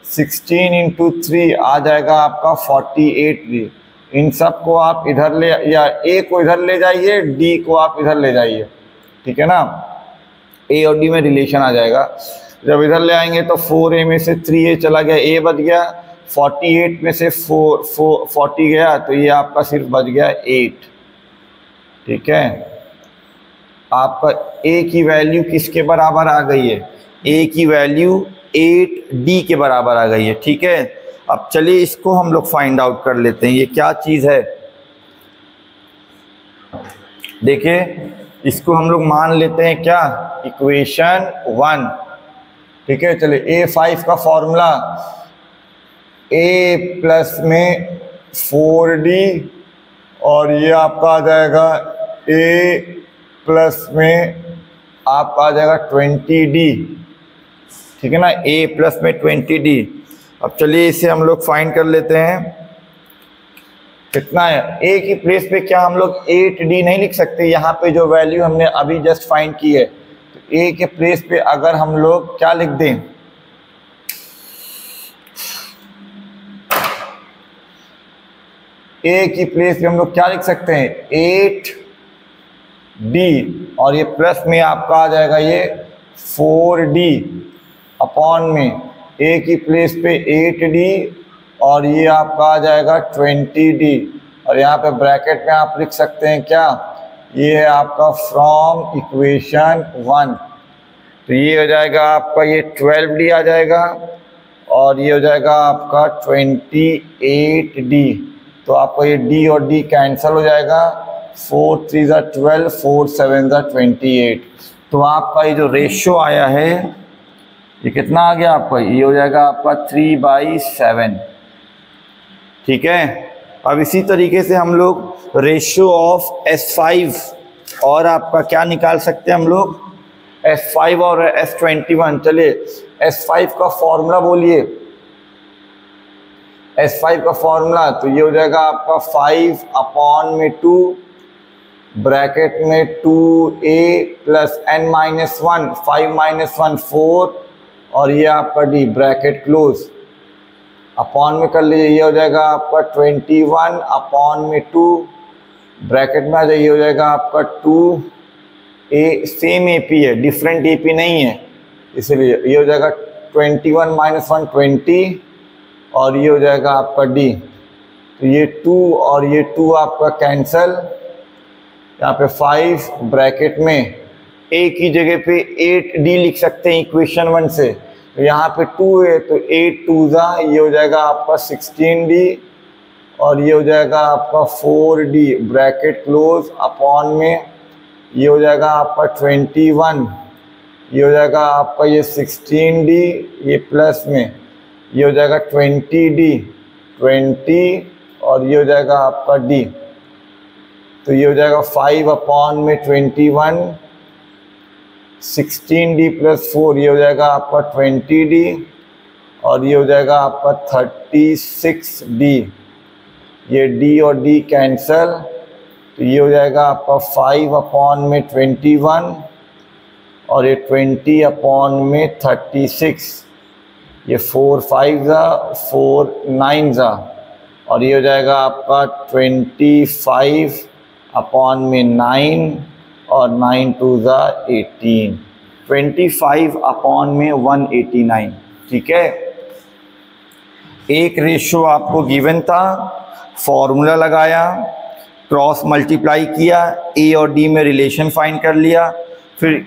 16 इंटू 3 आ जाएगा आपका 48D। इन सब को आप इधर ले, या ए को इधर ले जाइए, डी को आप इधर ले जाइए, ठीक है ना। ए और डी में रिलेशन आ जाएगा। जब इधर ले आएंगे तो 4a में से 3a चला गया, a बच गया, 48 में से 40 गया, तो ये आपका सिर्फ बच गया 8, ठीक है। आपका a की वैल्यू किसके बराबर आ गई है? a की वैल्यू 8d के बराबर आ गई है, ठीक है। अब चलिए इसको हम लोग फाइंड आउट कर लेते हैं, ये क्या चीज़ है। देखिए इसको हम लोग मान लेते हैं क्या, इक्वेशन 1, ठीक है। चलिए A5 का फॉर्मूला a प्लस में 4d और ये आपका आ जाएगा a प्लस में आपका आ जाएगा 20d, ठीक है ना, a प्लस में 20d। अब चलिए इसे हम लोग फाइंड कर लेते हैं, कितना है। a की प्लेस पे क्या हम लोग 8d नहीं लिख सकते? यहाँ पे जो वैल्यू हमने अभी जस्ट फाइंड की है, तो a के प्लेस पे अगर हम लोग क्या लिख दें, a की प्लेस पे हम लोग क्या लिख सकते हैं, 8d, और ये प्लस में आपका आ जाएगा ये 4d अपॉन में a की प्लेस पे 8d और ये आपका आ जाएगा 20d, और यहाँ पे ब्रैकेट में आप लिख सकते हैं क्या, ये है आपका फ्रॉम इक्वेशन 1। तो ये हो जाएगा आपका ये 12d आ जाएगा और ये हो जाएगा आपका 28d। तो आपको ये d और d कैंसिल हो जाएगा, 4 3 12, 4 7 28। तो आपका ये जो रेशियो आया है ये कितना आ गया आपका, ये हो जाएगा आपका 3/7, ठीक है। अब इसी तरीके से हम लोग रेशियो ऑफ S5 और आपका क्या निकाल सकते हैं हम लोग, S5 और S21। चलिए S5 का फॉर्मूला बोलिए, S5 का फॉर्मूला तो ये हो जाएगा आपका 5 अपॉन में 2 ब्रैकेट में 2a प्लस n-1, 5 - 1 4 और ये आपका d ब्रैकेट क्लोज, अपॉन में कर लीजिए, ये हो जाएगा आपका 21 अपॉन में 2 ब्रैकेट में आ जाइए, हो जाएगा आपका 2a, सेम AP है, डिफरेंट AP नहीं है, इसलिए ये हो जाएगा 21 - 1 20 और ये हो जाएगा आपका d। तो ये 2 और ये 2 आपका कैंसल, यहाँ पे 5 ब्रैकेट में a की जगह पे 8d लिख सकते हैं इक्वेशन 1 से, तो यहाँ पे 2 है तो 8 2 ये हो जाएगा आपका 16d और ये हो जाएगा आपका 4d ब्रैकेट क्लोज अपॉन में ये हो जाएगा आपका 21, ये हो जाएगा आपका ये 16d, ये प्लस में ये हो जाएगा 20d 20 और ये हो जाएगा आपका d। तो ये हो जाएगा 5 अपॉन में 21, 16d प्लस 4 ये हो जाएगा आपका 20d और ये हो जाएगा आपका 36d, ये d और d कैंसल, तो ये हो जाएगा आपका 5 अपॉन में 21 और ये 20 अपॉन में 36, ये 4 5 4 9 और ये हो जाएगा आपका 25 अपॉन में 9 और 9 2 18, 25 अपॉन में 189, ठीक है। एक रेशियो आपको गिवन था, फॉर्मूला लगाया, क्रॉस मल्टीप्लाई किया, a और d में रिलेशन फाइंड कर लिया, फिर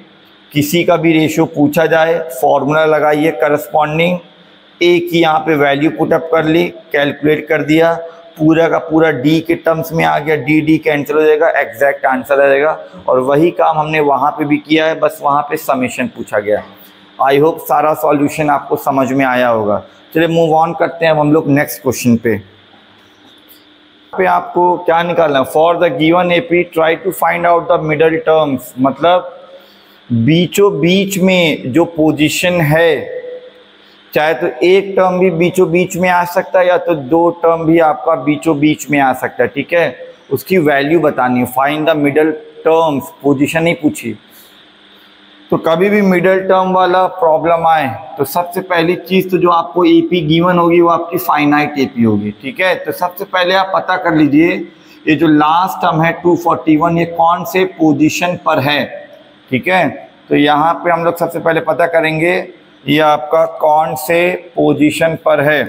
किसी का भी रेशियो पूछा जाए फॉर्मूला लगाइए करस्पॉन्डिंग, a की यहाँ पे वैल्यू पुटअप कर ली, कैलकुलेट कर दिया, पूरा का पूरा d के टर्म्स में आ गया, d कैंसिल हो जाएगा, एग्जैक्ट आंसर आ जाएगा। और वही काम हमने वहाँ पे भी किया है, बस वहाँ पे समेशन पूछा गया। आई होप सारा सॉल्यूशन आपको समझ में आया होगा। चलिए मूव ऑन करते हैं अब हम लोग नेक्स्ट क्वेश्चन पे आपको क्या निकालना है, for the given AP try to find out the middle terms, मतलब बीचों बीच में जो पोजीशन है, चाहे तो एक टर्म भी बीचों बीच में आ सकता है या तो 2 टर्म भी आपका बीचों बीच में आ सकता है, ठीक है। उसकी वैल्यू बतानी है, find the middle terms, position नहीं पूछी। तो कभी भी मिडिल टर्म वाला प्रॉब्लम आए तो सबसे पहली चीज़ तो जो आपको एपी गिवन होगी वो आपकी फाइनाइट एपी होगी, ठीक है। तो सबसे पहले आप पता कर लीजिए ये जो लास्ट टर्म है 241 ये कौन से पोजीशन पर है, ठीक है। तो यहाँ पे हम लोग सबसे पहले पता करेंगे ये आपका कौन से पोजीशन पर है।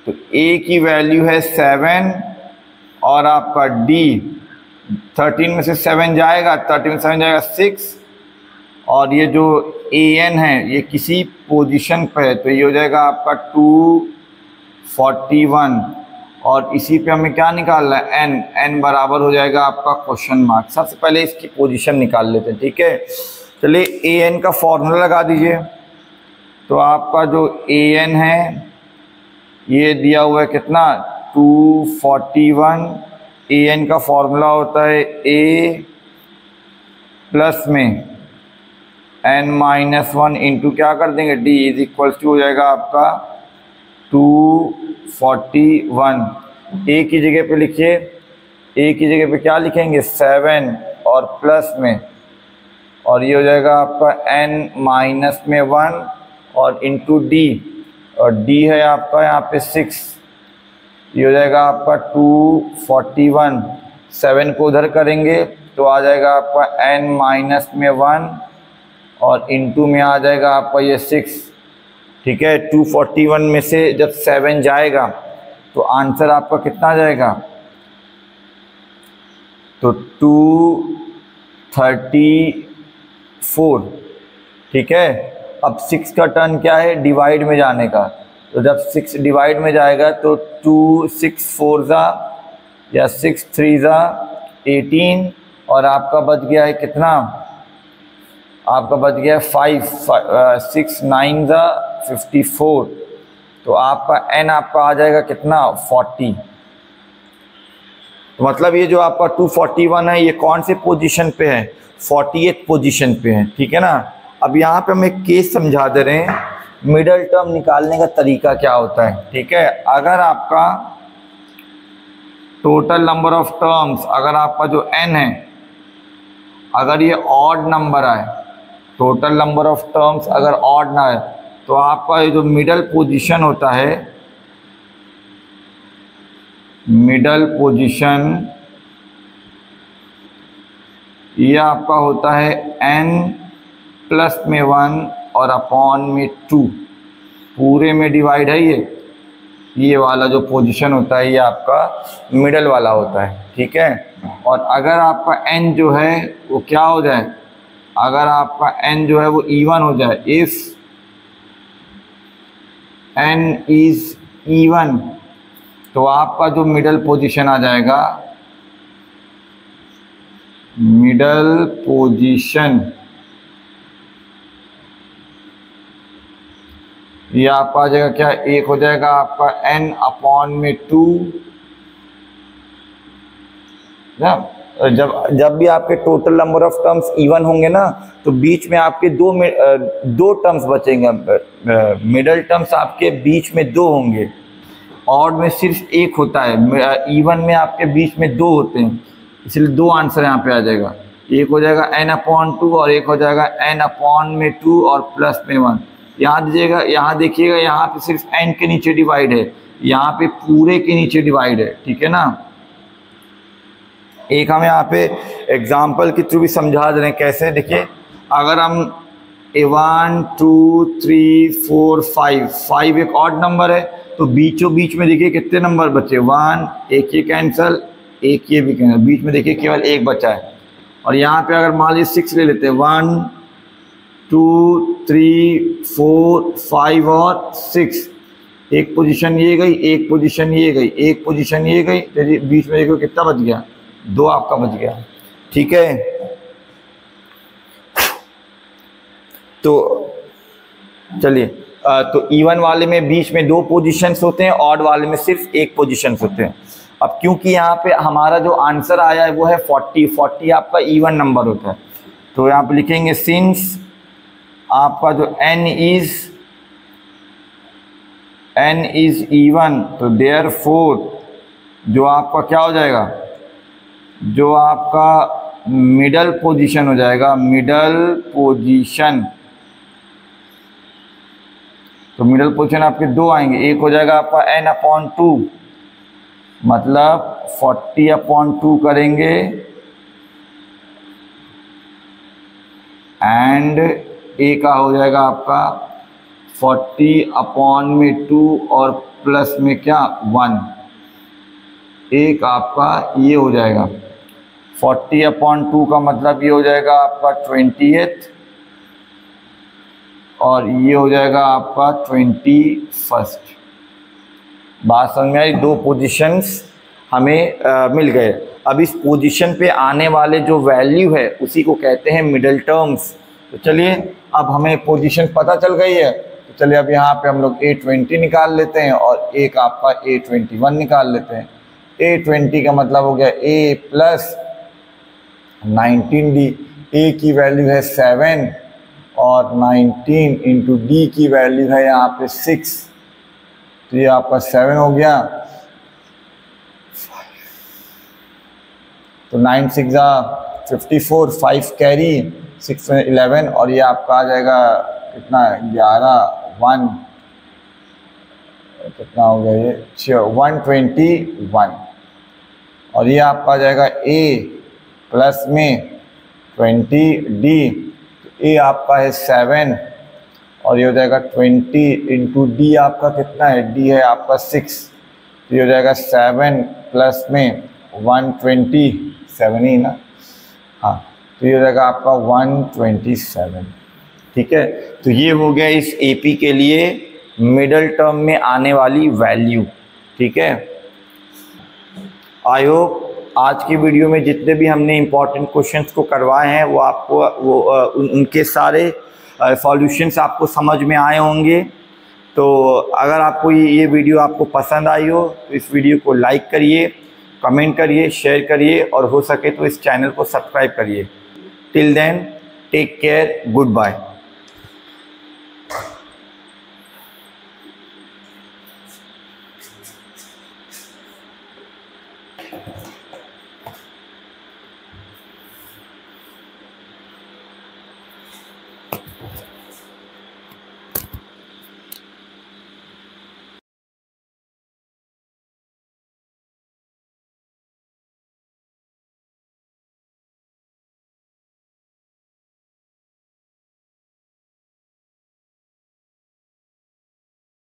तो ए की वैल्यू है 7 और आपका डी 13 में से 7 जाएगा, 13 में 7 जाएगा 6 और ये जो ए एन है ये किसी पोजीशन पे है तो ये हो जाएगा आपका 241 और इसी पे हमें क्या निकालना है एन, एन बराबर हो जाएगा आपका क्वेश्चन मार्क। सबसे पहले इसकी पोजीशन निकाल लेते हैं, ठीक है। चलिए ए एन का फॉर्मूला लगा दीजिए। तो आपका जो ए एन है ये दिया हुआ है कितना 241, ए एन का फॉर्मूला होता है ए प्लस में एन माइनस 1 इंटू क्या कर देंगे डी इज इक्वल्स टू हो जाएगा आपका 241। ए की जगह पे लिखिए, ए की जगह पे क्या लिखेंगे 7 और प्लस में और ये हो जाएगा आपका n माइनस में 1 और इंटू डी और डी है आपका यहाँ पे 6, ये हो जाएगा आपका 241। 7 को उधर करेंगे तो आ जाएगा आपका n माइनस में 1 और इंटू में आ जाएगा आपका ये 6, ठीक है। 241 में से जब 7 जाएगा तो आंसर आपका कितना जाएगा तो 234, ठीक है। अब 6 का टर्न क्या है डिवाइड में जाने का, तो जब 6 डिवाइड में जाएगा तो 2 6 4 ज़ा या 6 3 ज़ा 18 और आपका बच गया है कितना, आपका बच गया है 5 6 9 ज़ा 54 तो आपका n आपका आ जाएगा कितना 40। तो मतलब ये जो आपका 241 है ये कौन से पोजीशन पे है 48th पोजीशन पे है, ठीक है ना। अब यहाँ पे हम एक केस समझा दे रहे हैं मिडिल टर्म निकालने का तरीका क्या होता है, ठीक है। अगर आपका टोटल नंबर ऑफ टर्म्स अगर आपका जो n है अगर ये ऑड नंबर आए, टोटल नंबर ऑफ टर्म्स अगर ऑड ना आए तो आपका ये जो मिडल पोजीशन होता है, मिडल पोजीशन ये आपका होता है n प्लस में 1 और अपॉन में 2 पूरे में डिवाइड है ये वाला जो पोजीशन होता है ये आपका मिडल वाला होता है, ठीक है। और अगर आपका n जो है वो क्या हो जाए, अगर आपका n जो है वो इवन हो जाए, इफ n इज इवन तो आपका जो मिडल पोजीशन आ जाएगा, मिडल पोजीशन ये आपका आ जाएगा क्या, एक हो जाएगा आपका n अपॉन में 2। जब भी आपके total number of terms even होंगे ना तो बीच में आपके दो टर्म्स बचेंगे, मिडल टर्म्स आपके बीच में 2 होंगे, ऑड में सिर्फ 1 होता है, इवन में आपके बीच में 2 होते हैं, इसलिए 2 आंसर यहाँ पे आ जाएगा। एक हो जाएगा n अपॉन 2 और एक हो जाएगा n अपॉन में 2 और प्लस में 1। यहाँ दीजिएगा, यहाँ देखिएगा, यहाँ पे सिर्फ n के नीचे डिवाइड है, यहाँ पे पूरे के नीचे डिवाइड है, ठीक है ना। एक हम यहाँ पे एग्जाम्पल के थ्रू भी समझा दे रहे हैं कैसे। देखिए अगर हम 1 2 3 4 5 एक ऑड नंबर है तो बीचों बीच में देखिए कितने नंबर बचे, 1 एक ये कैंसिल, एक ये भी कैंसिल, बीच में देखिए केवल एक बचा है। और यहाँ पे अगर मान लीजिए 6 ले लेते हैं, 1 2 3 4 5 और 6, एक पोजीशन ये गई, एक पोजीशन ये गई, एक पोजीशन ये गई, तो बीच में देखो कितना बच गया, 2 आपका बच गया, ठीक है। तो चलिए तो इवन वाले में बीच में 2 पोजीशंस होते हैं, ऑड वाले में सिर्फ 1 पोजीशंस होते हैं। अब क्योंकि यहाँ पे हमारा जो आंसर आया है वो है 40 आपका इवन नंबर होता है, तो यहाँ पे लिखेंगे सिंस आपका जो n इज इवन तो देयरफॉर जो आपका क्या हो जाएगा, जो आपका मिडल पोजीशन हो जाएगा, मिडल पोजीशन। तो मिडल पोजीशन आपके दो आएंगे, एक हो जाएगा आपका n/2 मतलब 40/2 करेंगे एंड ए का हो जाएगा आपका 40/2 और प्लस में क्या 1। एक आपका ये हो जाएगा 40/2 का मतलब ये हो जाएगा आपका 20th और ये हो जाएगा आपका 21st। बात समझ में आई? दो पोजीशंस हमें मिल गए। अब इस पोजीशन पे आने वाले जो वैल्यू है उसी को कहते हैं मिडल टर्म्स। तो चलिए अब हमें पोजीशन पता चल गई है, तो चलिए अब यहाँ पे हम लोग A20 निकाल लेते हैं और एक आपका A21 निकाल लेते हैं। A20 का मतलब हो गया A प्लस 19D। A की वैल्यू है 7 और 19 इंटू D की वैल्यू है यहाँ पे 6, तो ये आपका 7 हो गया। तो 9 6 54, 5 कैरी, 6 में 11 और ये आपका आ जाएगा कितना 11 1 कितना हो गया ये 121 और ये आपका आ जाएगा A प्लस में 20D। ए आपका है 7 और ये हो जाएगा 20 इंटू डी आपका कितना है, डी है आपका 6, तो ये हो जाएगा 7 प्लस में 127 ही ना, हाँ, तो ये हो जाएगा आपका 127। ठीक है, तो ये हो गया इस एपी के लिए मिडल टर्म में आने वाली वैल्यू। ठीक है, आई होप आज की वीडियो में जितने भी हमने इम्पोर्टेंट क्वेश्चंस को करवाए हैं वो आपको उनके सारे सॉल्यूशंस आपको समझ में आए होंगे। तो अगर आपको ये वीडियो आपको पसंद आई हो तो इस वीडियो को लाइक करिए, कमेंट करिए, शेयर करिए और हो सके तो इस चैनल को सब्सक्राइब करिए। Till then take care, good bye.